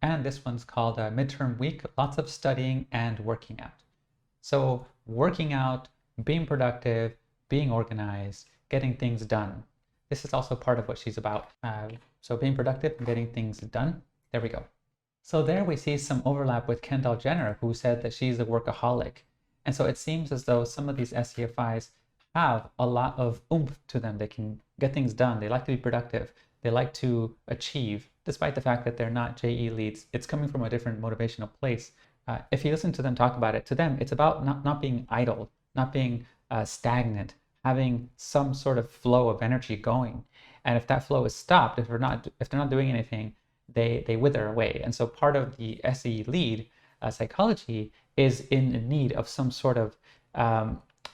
And this one's called Midterm Week, Lots of Studying and Working Out. So working out, being productive, being organized, getting things done. This is also part of what she's about. So being productive and getting things done. There we go. So there we see some overlap with Kendall Jenner, who said that she's a workaholic. And so it seems as though some of these SeFis have a lot of oomph to them. They can get things done. They like to be productive. They like to achieve, despite the fact that they're not JE leads. It's coming from a different motivational place. If you listen to them talk about it, to them, it's about not being idle, not being stagnant, having some sort of flow of energy going. And if that flow is stopped, if they're not doing anything, they wither away. And so part of the SE lead psychology is in need of some sort of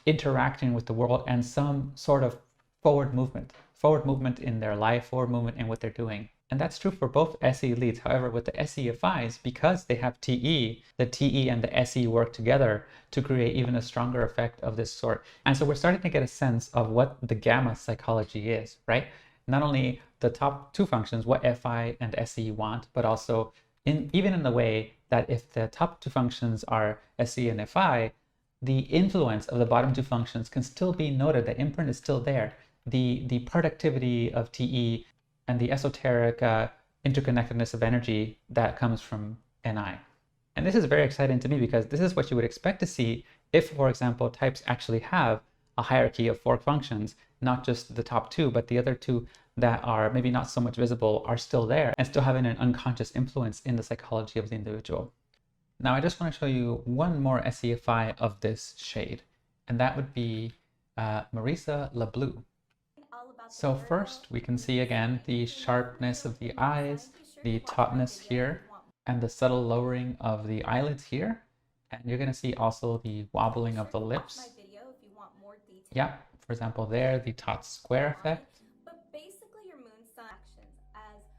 interacting with the world and some sort of forward movement in their life, forward movement in what they're doing. And that's true for both SE leads. However, with the SEFIs, because they have TE, the TE and the SE work together to create even a stronger effect of this sort. And so we're starting to get a sense of what the gamma psychology is, right? Not only the top two functions, what FI and SE want, but also even in the way that if the top two functions are SE and FI, the influence of the bottom two functions can still be noted. The imprint is still there. The productivity of TE and the esoteric interconnectedness of energy that comes from NI. And this is very exciting to me because this is what you would expect to see if, for example, types actually have a hierarchy of 4 functions, not just the top 2, but the other 2 that are maybe not so much visible are still there and still having an unconscious influence in the psychology of the individual. Now, I just want to show you one more SEFI of this shade, and that would be Marisa LeBlue. So first, we can see again the sharpness of the eyes, the tautness here, and the subtle lowering of the eyelids here. And you're going to see also the wobbling of the lips. Yeah, for example, there, the taut square effect.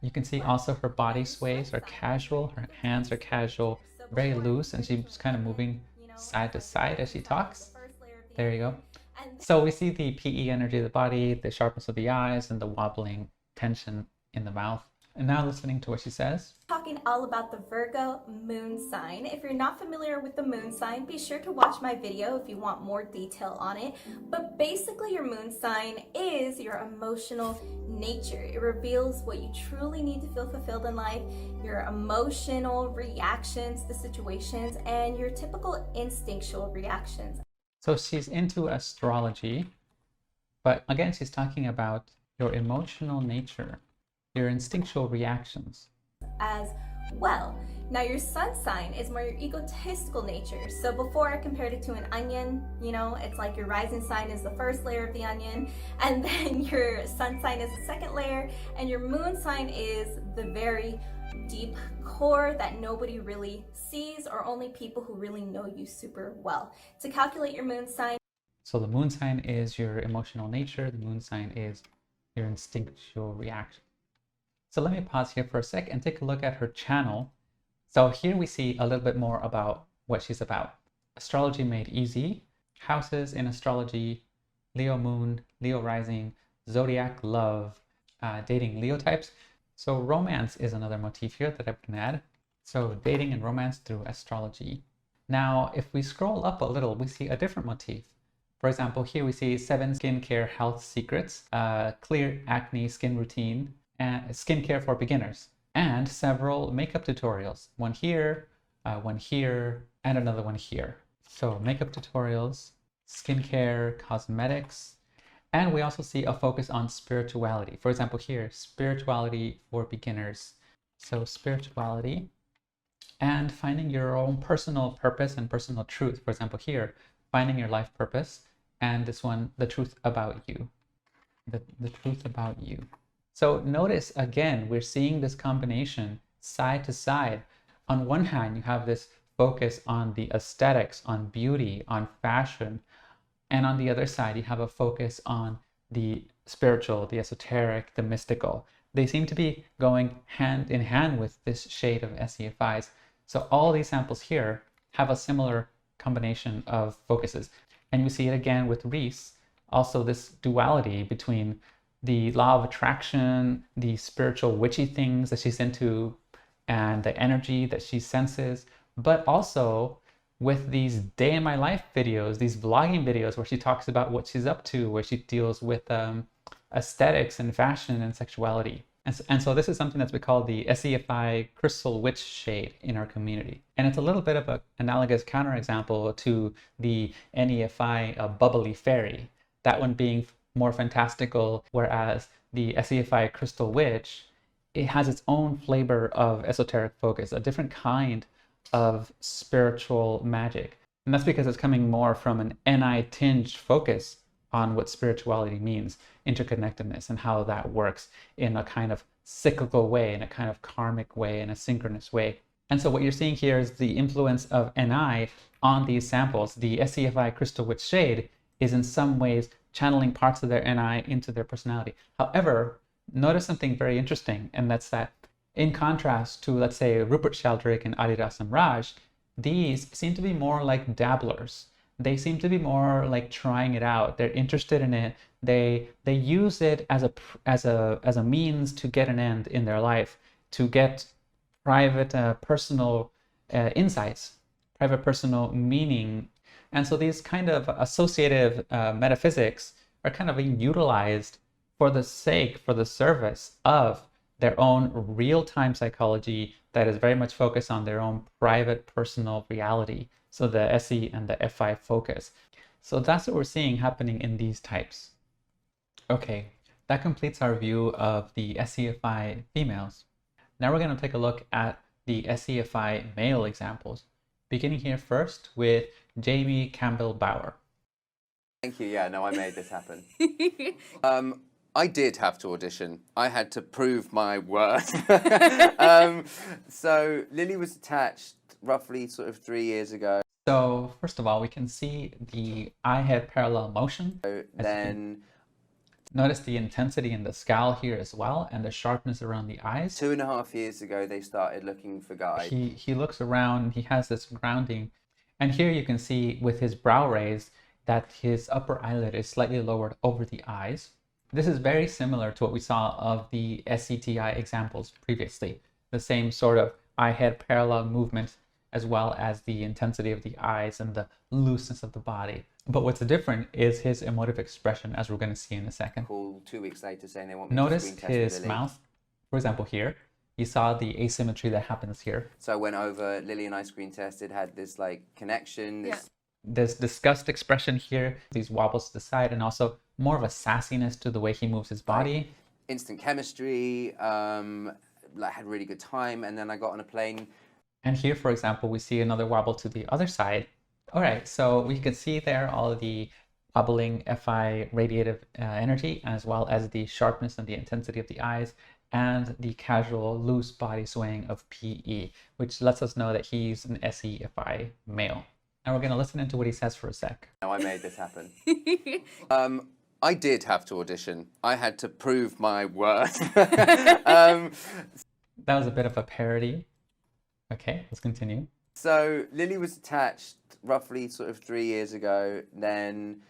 You can see also her body sways are casual, her hands are casual, very loose, and she's kind of moving side to side as she talks. There you go. So we see the PE energy of the body, the sharpness of the eyes, and the wobbling tension in the mouth. And now listening to what she says. Talking all about the Virgo moon sign. If you're not familiar with the moon sign, be sure to watch my video if you want more detail on it. But basically your moon sign is your emotional nature. It reveals what you truly need to feel fulfilled in life, your emotional reactions to situations, and your typical instinctual reactions. So she's into astrology, but again, she's talking about your emotional nature, your instinctual reactions. As well. Now your sun sign is more your egotistical nature. So before I compared it to an onion, you know, it's like your rising sign is the first layer of the onion, and then your sun sign is the second layer, and your moon sign is the very deep core that nobody really sees, or only people who really know you super well. To calculate your moon sign. So the moon sign is your emotional nature, the moon sign is your instinctual reaction. So let me pause here for a sec and take a look at her channel. So here we see a little bit more about what she's about. Astrology Made Easy, houses in astrology, Leo moon, Leo rising, zodiac love, dating Leo types. So romance is another motif here that I can add. So dating and romance through astrology. Now, if we scroll up a little, we see a different motif. For example, here we see 7 skincare health secrets, clear acne skin routine, and skincare for beginners, and several makeup tutorials. One here, and another one here. So makeup tutorials, skincare, cosmetics, and we also see a focus on spirituality. For example, here, spirituality for beginners. So spirituality and finding your own personal purpose and personal truth. For example, here, finding your life purpose, and this one, the truth about you. The truth about you. So notice again, we're seeing this combination side to side. On one hand, you have this focus on the aesthetics, on beauty, on fashion. And on the other side, you have a focus on the spiritual, the esoteric, the mystical. They seem to be going hand in hand with this shade of SEFIs. So all these samples here have a similar combination of focuses. And you see it again with Reese, also this duality between the law of attraction, the spiritual witchy things that she's into, and the energy that she senses, but also with these day in my life videos, these vlogging videos where she talks about what she's up to, where she deals with aesthetics and fashion and sexuality. And so this is something that's we call the SEFI crystal witch shade in our community. And it's a little bit of an analogous counterexample to the NEFI bubbly fairy, that one being more fantastical, whereas the SeFi Crystal Witch, it has its own flavor of esoteric focus, a different kind of spiritual magic. And that's because it's coming more from an NI-tinged focus on what spirituality means, interconnectedness, and how that works in a kind of cyclical way, in a kind of karmic way, in a synchronous way. And so what you're seeing here is the influence of NI on these samples. The SeFi Crystal Witch shade is in some ways channeling parts of their NI into their personality. However, notice something very interesting, and that's that in contrast to, let's say, Rupert Sheldrake and Adidas and Raj, these seem to be more like dabblers. They seem to be more like trying it out. They're interested in it. They use it as a means to get an end in their life, to get private personal insights, private personal meaning. And so these kind of associative metaphysics are kind of being utilized for the sake, for the service of their own real-time psychology that is very much focused on their own private personal reality. So the SE and the FI focus. So that's what we're seeing happening in these types. Okay, that completes our view of the SeFi females. Now we're going to take a look at the SeFi male examples, beginning here first with Jamie Campbell Bauer. Thank you. Yeah, no, I made this happen. I did have to audition. I had to prove my worth. So Lily was attached roughly sort of 3 years ago. So first of all, we can see the eye head parallel motion. Then notice the intensity in the scowl here as well, and the sharpness around the eyes. 2.5 years ago, they started looking for guys. He looks around, he has this grounding. And here you can see with his brow raised that his upper eyelid is slightly lowered over the eyes. This is very similar to what we saw of the SCTI examples previously. The same sort of eye head parallel movement, as well as the intensity of the eyes and the looseness of the body. But what's different is his emotive expression, as we're going to see in a second. Call 2 weeks later saying they want me Notice to screen test his with Lily. mouth, for example, here. You saw the asymmetry that happens here. So I went over, Lily and I screen tested, had this like connection. This disgust expression here, these wobbles to the side, and also more of a sassiness to the way he moves his body. Instant chemistry, like had a really good time, and then I got on a plane. And here, for example, we see another wobble to the other side. All right, so we can see there all of the wobbling FI radiative energy, as well as the sharpness and the intensity of the eyes, and the casual loose body swaying of PE, which lets us know that he's an SeFi male. And we're going to listen into what he says for a sec. Now I made this happen. I did have to audition. I had to prove my worth. That was a bit of a parody. Okay, let's continue. So Lily was attached roughly sort of 3 years ago. Then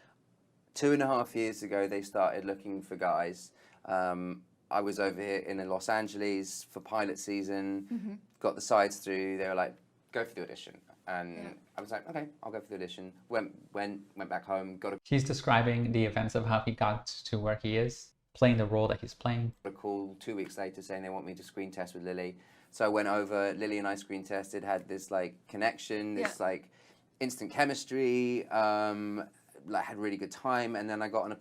2.5 years ago, they started looking for guys. I was over here in Los Angeles for pilot season, got the sides through. They were like, go for the audition. And I was like, okay, I'll go for the audition. Went back home, got a He's describing the events of how he got to where he is, playing the role that he's playing. call 2 weeks later saying they want me to screen test with Lily. So I went over, Lily and I screen tested, had this like connection, this like instant chemistry, like had a really good time, and then I got on a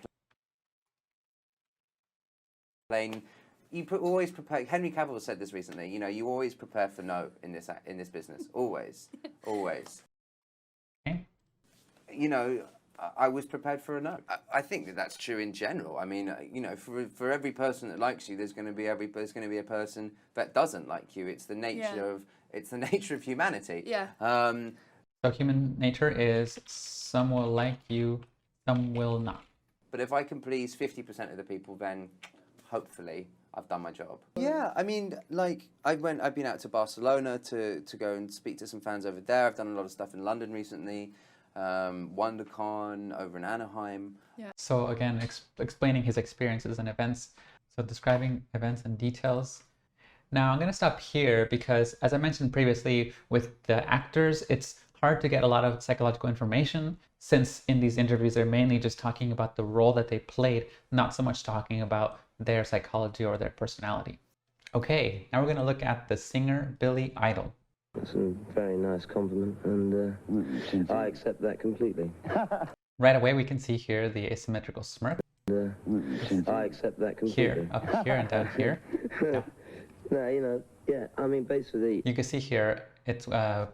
plane. You always prepare. Henry Cavill said this recently. You know, you always prepare for no in this business. Always, always. Okay. You know, I was prepared for a no. I think that that's true in general. I mean, you know, for every person that likes you, there's going to be a person that doesn't like you. It's the nature of humanity. Yeah. So human nature is some will like you, some will not. But if I can please 50% of the people, then hopefully I've done my job. Yeah, I mean, like I've been out to Barcelona to go and speak to some fans over there. I've done a lot of stuff in London recently. WonderCon over in Anaheim. Yeah. So again, explaining his experiences and events. So describing events and details. Now I'm going to stop here because, as I mentioned previously, with the actors, it's hard to get a lot of psychological information, since in these interviews they're mainly just talking about the role that they played, not so much talking about their psychology or their personality. Okay, now we're going to look at the singer Billy Idol. That's a very nice compliment, and I accept that completely. Right away we can see here the asymmetrical smirk. I accept that completely. Here, up here and down here. Yeah. No, you know, yeah, I mean, basically... You can see here, it's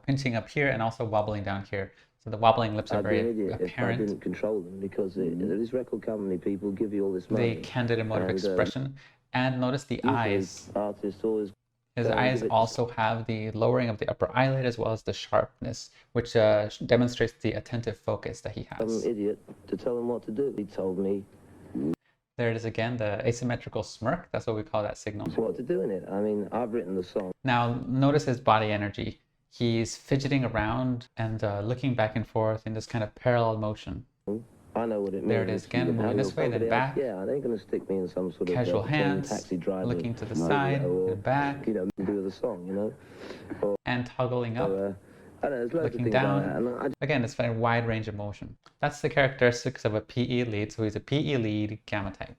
pinching up here and also wobbling down here. So the wobbling lips are I'd be an very idiot if I apparent. didn't control them, because these record company people give you all this money. The candid emotive expression. And notice the eyes. Artists always... His eyes also have the lowering of the upper eyelid as well as the sharpness, which demonstrates the attentive focus that he has. Some idiot to tell him what to do. He told me... There it is again, the asymmetrical smirk. That's what we call that signal. What to do in it. I mean, I've written the song. Now, notice his body energy. He's fidgeting around and looking back and forth in this kind of parallel motion. I know what it means. There it is again, moving this way, then back. Yeah, they're going to stick me in some sort of casual hands, taxi driver, looking to the side and back. You know, do the song, you know. Or, and toggling up, I don't know, there's loads looking of things down. like that. Again, it's a wide range of motion. That's the characteristics of a PE lead. So he's a PE lead gamma type.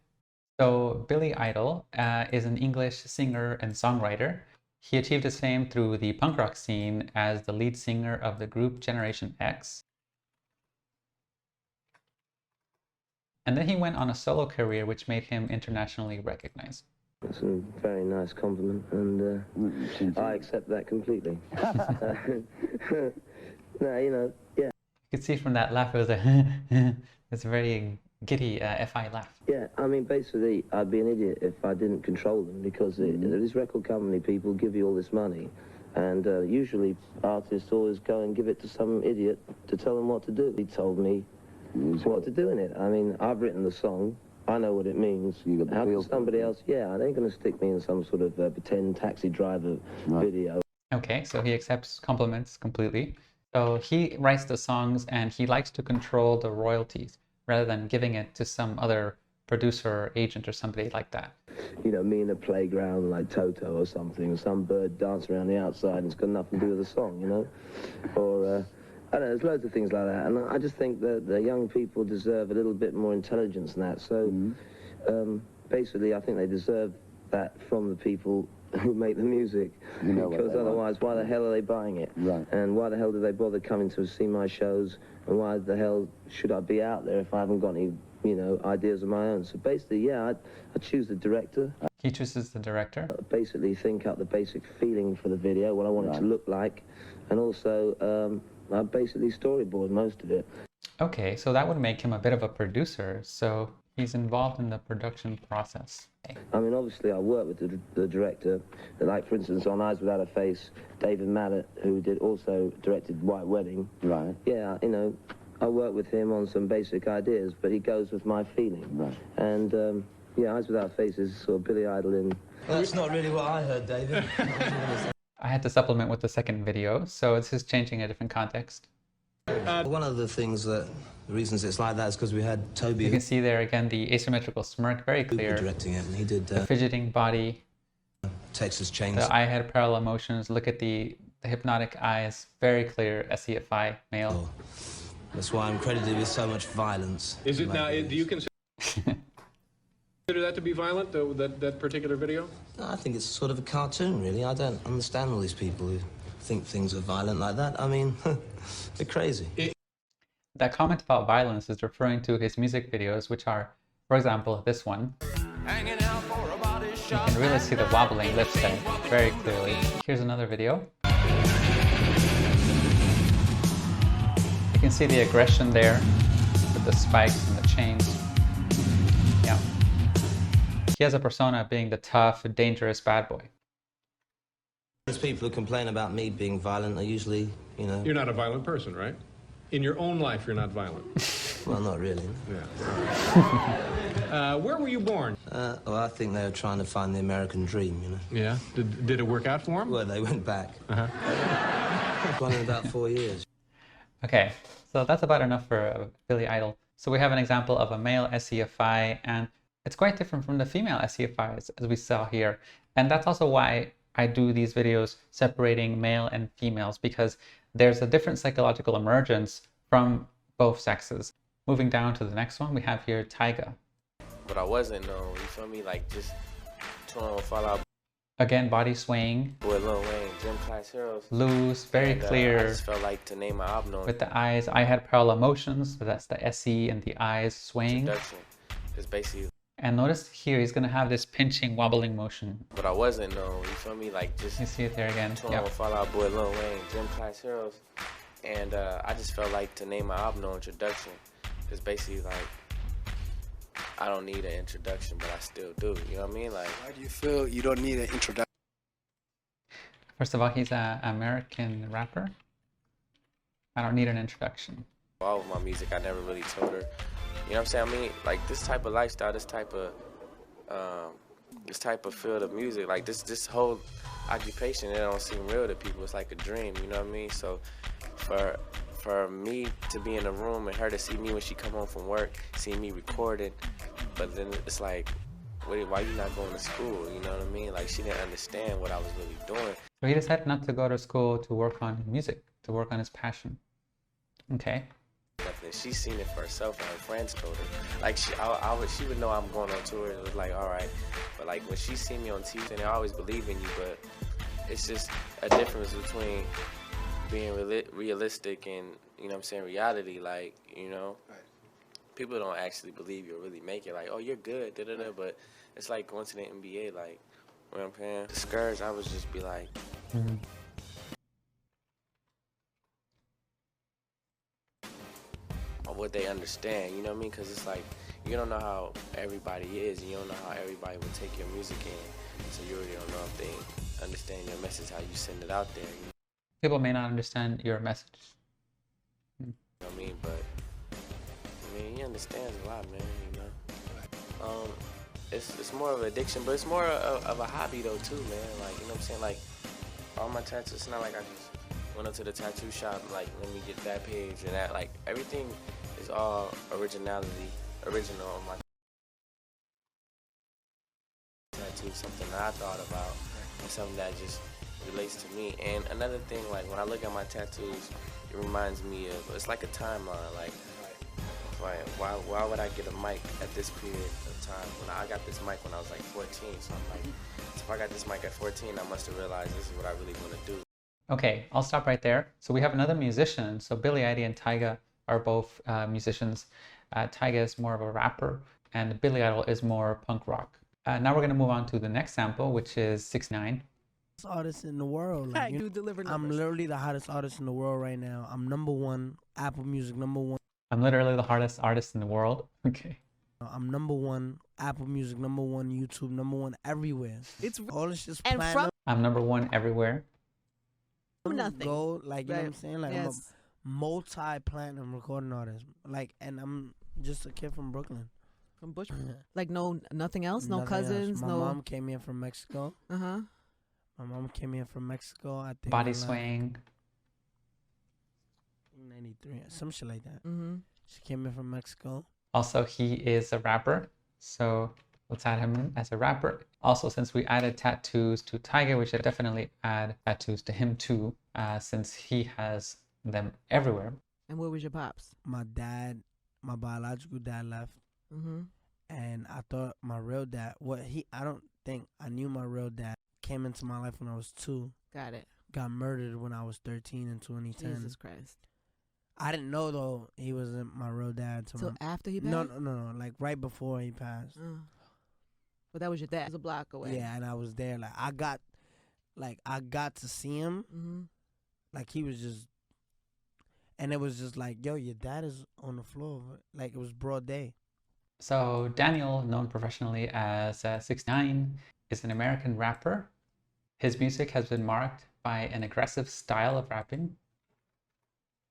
So Billy Idol is an English singer and songwriter. He achieved his fame through the punk rock scene as the lead singer of the group Generation X. And then he went on a solo career which made him internationally recognized. That's a very nice compliment, and I accept that completely. No, you know, yeah. You can see from that laugh, it was a it's a very giddy FI laugh. Yeah, I mean, basically, I'd be an idiot if I didn't control them, because these record company people give you all this money, and usually artists always go and give it to some idiot to tell them what to do. He told me what to do in it. I mean, I've written the song. I know what it means. How can somebody else? Yeah, they ain't going to stick me in some sort of pretend taxi driver video. Okay, so he accepts compliments completely. So he writes the songs and he likes to control the royalties rather than giving it to some other producer or agent or somebody like that. You know, me in a playground like Toto or something, some bird dancing around the outside and it's got nothing to do with the song, you know? Or, I don't know, there's loads of things like that. And I just think that the young people deserve a little bit more intelligence than that. So, basically, I think they deserve that from the people who make the music, because otherwise, why the hell are they buying it? Right. And why the hell do they bother coming to see my shows? And why the hell should I be out there if I haven't got any, you know, ideas of my own? So basically, yeah, I choose the director. He chooses the director. Basically, think out the basic feeling for the video, what I want it to look like, and also I basically storyboard most of it. Okay, so that would make him a bit of a producer. So he's involved in the production process. I mean, obviously, I work with the director. Like, for instance, on Eyes Without a Face, David Mallet, who also directed White Wedding. Right. Yeah, you know, I work with him on some basic ideas, but he goes with my feeling. Right. And, yeah, Eyes Without a Face is sort of Billy Idol in... Well, that's not really what I heard, David. I had to supplement with the second video, so this is changing a different context. One of the reasons it's like that is because we had Toby. You can see there again the asymmetrical smirk, very clear. Directing it, and he did the fidgeting body, Texas Chainsaw. The eye head parallel motions. Look at the hypnotic eyes, very clear SeFi male. That's why I'm credited with so much violence. Is it now? Do you consider that to be violent? That particular video? No, I think it's sort of a cartoon, really. I don't understand all these people who think things are violent like that. I mean, they're crazy. That comment about violence is referring to his music videos, which are, for example, this one. You can really see the wobbling lips there very clearly. Here's another video. You can see the aggression there with the spikes and the chains. Yeah. He has a persona being the tough, dangerous bad boy. Those people who complain about me being violent are usually, you know... You're not a violent person, right? In your own life, you're not violent. Well, not really. Yeah. Where were you born? Well, I think they were trying to find the American dream, you know. Yeah? Did it work out for them? Well, they went back. One in about 4 years. Okay, so that's about enough for Billy Idol. So we have an example of a male SeFi, and it's quite different from the female SeFis, as we saw here. And that's also why I do these videos separating male and females, because there's a different psychological emergence from both sexes. Moving down to the next one, we have here Tyga. But I wasn't known, you feel me? Like just trying to fall out. Again, body swaying. With Lil Wayne, Gym Class Heroes. Loose, very clear. I just felt like to name my album. With the eyes, I had parallel motions, so that's the SE and the eyes swaying. It's basically. And notice here he's gonna have this pinching, wobbling motion. But I wasn't known, you feel me? Like just. You see it there again. Yep. Fall Out Boy, Lil Wayne, Gym Class Heroes. And I just felt like to name my album No Introduction. It's basically like, I don't need an introduction, but I still do. You know what I mean? Like, why do you feel you don't need an introduction? First of all, he's an American rapper. I don't need an introduction. All of my music, I never really told her. You know what I'm saying? I mean, like this type of lifestyle, this type of field of music, like this whole occupation, it don't seem real to people. It's like a dream. You know what I mean? So, for me to be in a room and her to see me when she come home from work, see me recording, but then it's like, wait, why you not going to school? You know what I mean? Like she didn't understand what I was really doing. So he decided not to go to school to work on music, to work on his passion. Okay. She's seen it for herself and her friends told her. Like she would know I'm going on tour. It was like, all right. But like when she seen me on TV, and they always believe in you, but it's just a difference between being realistic and, you know what I'm saying, reality. Like, you know, people don't actually believe you'll really make it. Like, oh, you're good, da-da-da. But it's like going to the NBA, like, you know what I'm saying? Discouraged, I would just be like, what they understand, you know what I mean? Because it's like, you don't know how everybody is, and you don't know how everybody will take your music in, so you really don't know if they understand your message, how you send it out there. You know? People may not understand your message. You know what I mean? But, I mean, he understands a lot, man, you know? It's more of an addiction, but it's more of a hobby, though, too, man. Like, you know what I'm saying? Like, all my tattoos, it's not like I just went up to the tattoo shop, like, let me get that page and that. Like, everything is all original on my tattoo, something that I thought about and something that just relates to me. And another thing, like, when I look at my tattoos, it reminds me of, it's like a timeline. Like why would I get a mic at this period of time? When I got this mic when I was like 14, so I'm like, if I got this mic at 14, I must have realized this is what I really want to do. Okay, I'll stop right there. So we have another musician. So Billy Idol and Tyga are both musicians. Tyga is more of a rapper, and Billy Idol is more punk rock. Now we're going to move on to the next sample, which is 6ix9ine. Artist in the world. Like, I'm literally the hottest artist in the world right now. I'm #1, Apple Music #1. I'm literally the hardest artist in the world. Okay. I'm #1, Apple Music #1, YouTube #1, everywhere. It's all this just platinum. I'm #1 everywhere. Nothing. Gold, like, you know what I'm saying? Like, yes. I'm a multi-platinum recording artist. Like, and I'm just a kid from Brooklyn. From Bushman. Like, nothing else? No Nothing cousins? else. My mom came here from Mexico. Uh-huh. My mom came here from Mexico, I think. Body swing. 93, some shit like that. Mm-hmm. She came in from Mexico. Also, he is a rapper, so let's add him in as a rapper. Also, since we added tattoos to Tyga, we should definitely add tattoos to him too, since he has them everywhere. And where was your pops? My dad, my biological dad left. Mm-hmm. And I thought my real dad, I don't think I knew my real dad. Came into my life when I was 2. Got it. Got murdered when I was 13 in 2010. Jesus Christ. I didn't know, though, he wasn't my real dad. So after he passed? No. Like, right before he passed. But that was your dad. It was a block away. Yeah, and I was there. Like, I got to see him. Mm-hmm. Like, he was just... And it was just like, yo, your dad is on the floor. Like, it was broad day. So Daniel, known professionally as 6ix9ine, is an American rapper. His music has been marked by an aggressive style of rapping,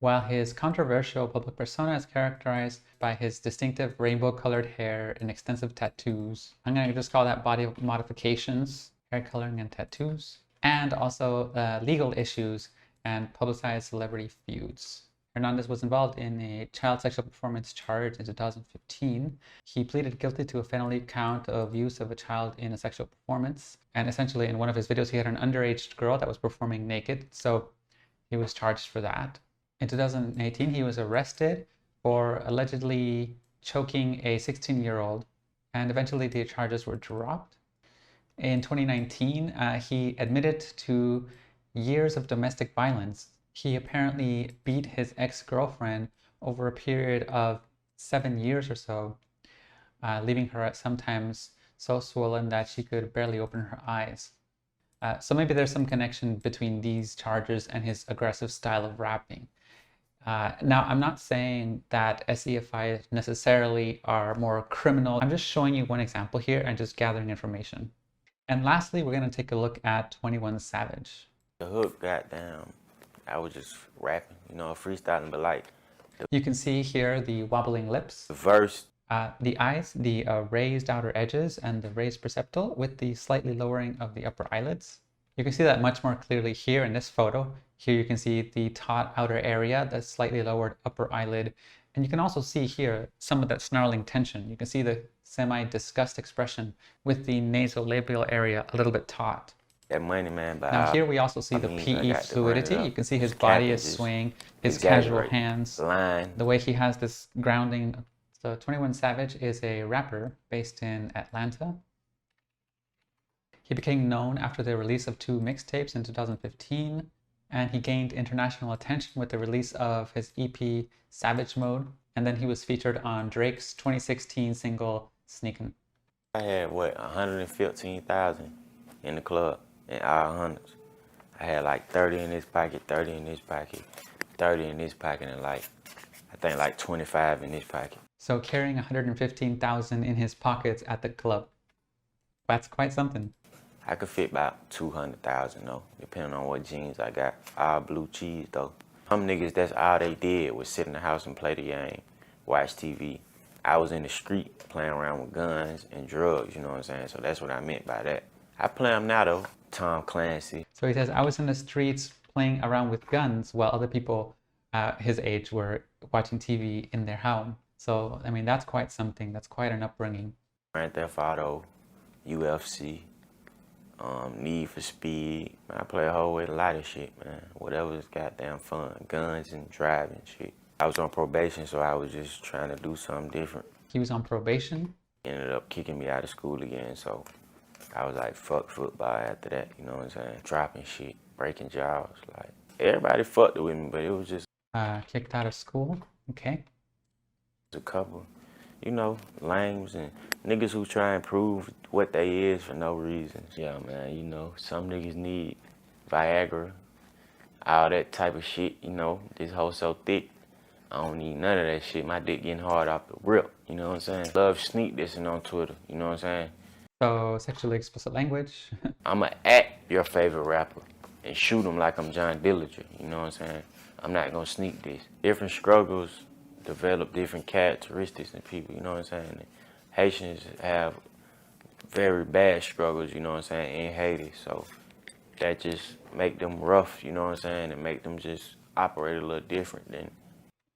while his controversial public persona is characterized by his distinctive rainbow-colored hair and extensive tattoos. I'm going to just call that body modifications, hair coloring and tattoos, and also legal issues and publicized celebrity feuds. Hernandez was involved in a child sexual performance charge in 2015. He pleaded guilty to a felony count of use of a child in a sexual performance. And essentially, in one of his videos, he had an underage girl that was performing naked. So he was charged for that. In 2018, he was arrested for allegedly choking a 16-year-old. And eventually, the charges were dropped. In 2019, he admitted to years of domestic violence. He apparently beat his ex-girlfriend over a period of 7 years or so. leaving her sometimes so swollen that she could barely open her eyes. So maybe there's some connection between these charges and his aggressive style of rapping. Now, I'm not saying that SeFi necessarily are more criminal. I'm just showing you one example here and just gathering information. And lastly, we're going to take a look at 21 Savage. The hook, goddamn, I was just rapping, you know, freestyling, but like... You can see here the wobbling lips. The verse. The eyes, the raised outer edges, and the raised perceptal with the slightly lowering of the upper eyelids. You can see that much more clearly here in this photo. Here you can see the taut outer area, the slightly lowered upper eyelid. And you can also see here some of that snarling tension. You can see the semi-disgust expression with the nasolabial area a little bit taut. That money, man. But now here we also see the PE fluidity. You can see his body is swaying, his casual hands, the way he has this grounding. So 21 Savage is a rapper based in Atlanta. He became known after the release of 2 mixtapes in 2015, and he gained international attention with the release of his EP Savage Mode, and then he was featured on Drake's 2016 single Sneakin'. I had, what, 115,000 in the club, in all hundreds. I had like 30 in this pocket, 30 in this pocket, 30 in this pocket, and like, I think like 25 in this pocket. So carrying 115,000 in his pockets at the club, that's quite something. I could fit about 200,000 though, depending on what jeans I got. All blue cheese though. Some niggas, that's all they did was sit in the house and play the game, watch TV. I was in the street playing around with guns and drugs, you know what I'm saying? So that's what I meant by that. I play them now though, Tom Clancy. So he says, I was in the streets playing around with guns while other people his age were watching TV in their home. So, I mean, that's quite something. That's quite an upbringing. Grand Theft Auto, UFC, Need for Speed. Man, I play a whole lot of shit, man. Whatever's goddamn fun. Guns and driving shit. I was on probation, so I was just trying to do something different. He was on probation? Ended up kicking me out of school again, so I was like, fuck football after that, you know what I'm saying? Dropping shit, breaking jaws. Like, everybody fucked with me, but it was just... Kicked out of school? Okay. A couple, you know, lames and niggas who try and prove what they is for no reason. Yeah, man, you know, some niggas need Viagra, all that type of shit, you know. This hoe so thick, I don't need none of that shit. My dick getting hard off the rip, you know what I'm saying? Love sneak dissing on Twitter, you know what I'm saying? So, sexually explicit language. I'ma at your favorite rapper and shoot him like I'm John Dillinger, you know what I'm saying? I'm not gonna sneak this. Different struggles develop different characteristics in people, you know what I'm saying? And Haitians have very bad struggles, you know what I'm saying, in Haiti. So that just make them rough, you know what I'm saying, and make them just operate a little different than...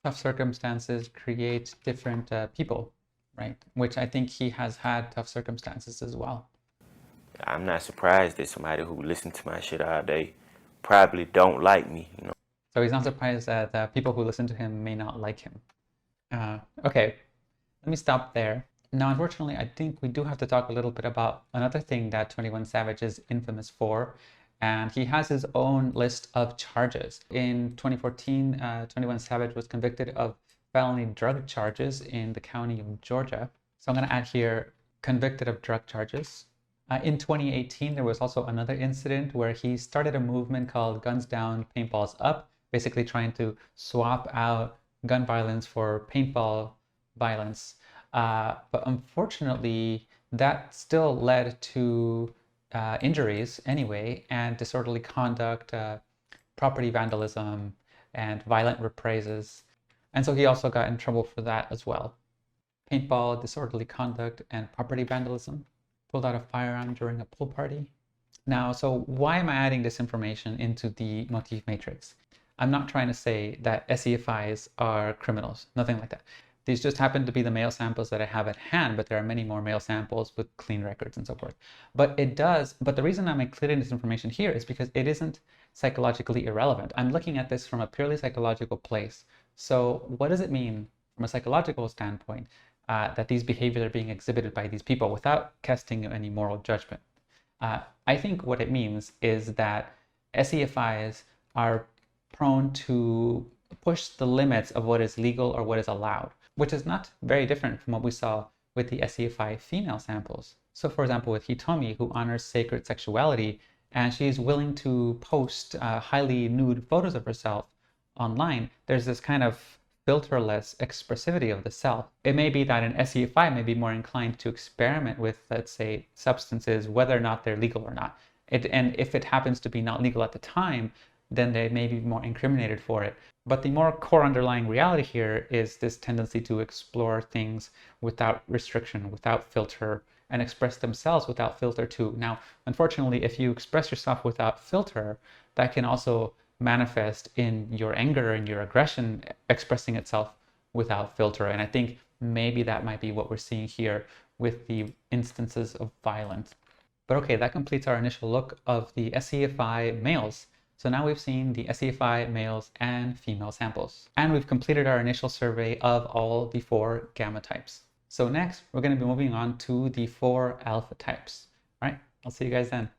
Tough circumstances create different people, right? Which I think he has had tough circumstances as well. I'm not surprised that somebody who listens to my shit all day probably don't like me, you know? So he's not surprised that people who listen to him may not like him. Okay, let me stop there. Now, unfortunately, I think we do have to talk a little bit about another thing that 21 Savage is infamous for, and he has his own list of charges. In 2014, 21 Savage was convicted of felony drug charges in the county of Georgia. So I'm going to add here, convicted of drug charges. In 2018, there was also another incident where he started a movement called Guns Down, Paintballs Up, basically trying to swap out gun violence for paintball violence. But unfortunately, that still led to injuries anyway, and disorderly conduct, property vandalism, and violent reprises. And so he also got in trouble for that as well. Paintball, disorderly conduct, and property vandalism. Pulled out a firearm during a pool party. Now, so why am I adding this information into the motif matrix? I'm not trying to say that SeFis are criminals, nothing like that. These just happen to be the male samples that I have at hand, but there are many more male samples with clean records and so forth. But the reason I'm including this information here is because it isn't psychologically irrelevant. I'm looking at this from a purely psychological place. So what does it mean from a psychological standpoint that these behaviors are being exhibited by these people without casting any moral judgment? I think what it means is that SeFis are prone to push the limits of what is legal or what is allowed, which is not very different from what we saw with the SeFi female samples. So for example, with Hitomi, who honors sacred sexuality, and she's willing to post highly nude photos of herself online, there's this kind of filterless expressivity of the self. It may be that an SeFi may be more inclined to experiment with, let's say, substances, whether or not they're legal or not. And if it happens to be not legal at the time, then they may be more incriminated for it. But the more core underlying reality here is this tendency to explore things without restriction, without filter, and express themselves without filter too. Now, unfortunately, if you express yourself without filter, that can also manifest in your anger and your aggression expressing itself without filter. And I think maybe that might be what we're seeing here with the instances of violence. But okay, that completes our initial look of the SeFi males. So now we've seen the SeFi males and female samples. And we've completed our initial survey of all the 4 gamma types. So next, we're going to be moving on to the 4 alpha types. All right, I'll see you guys then.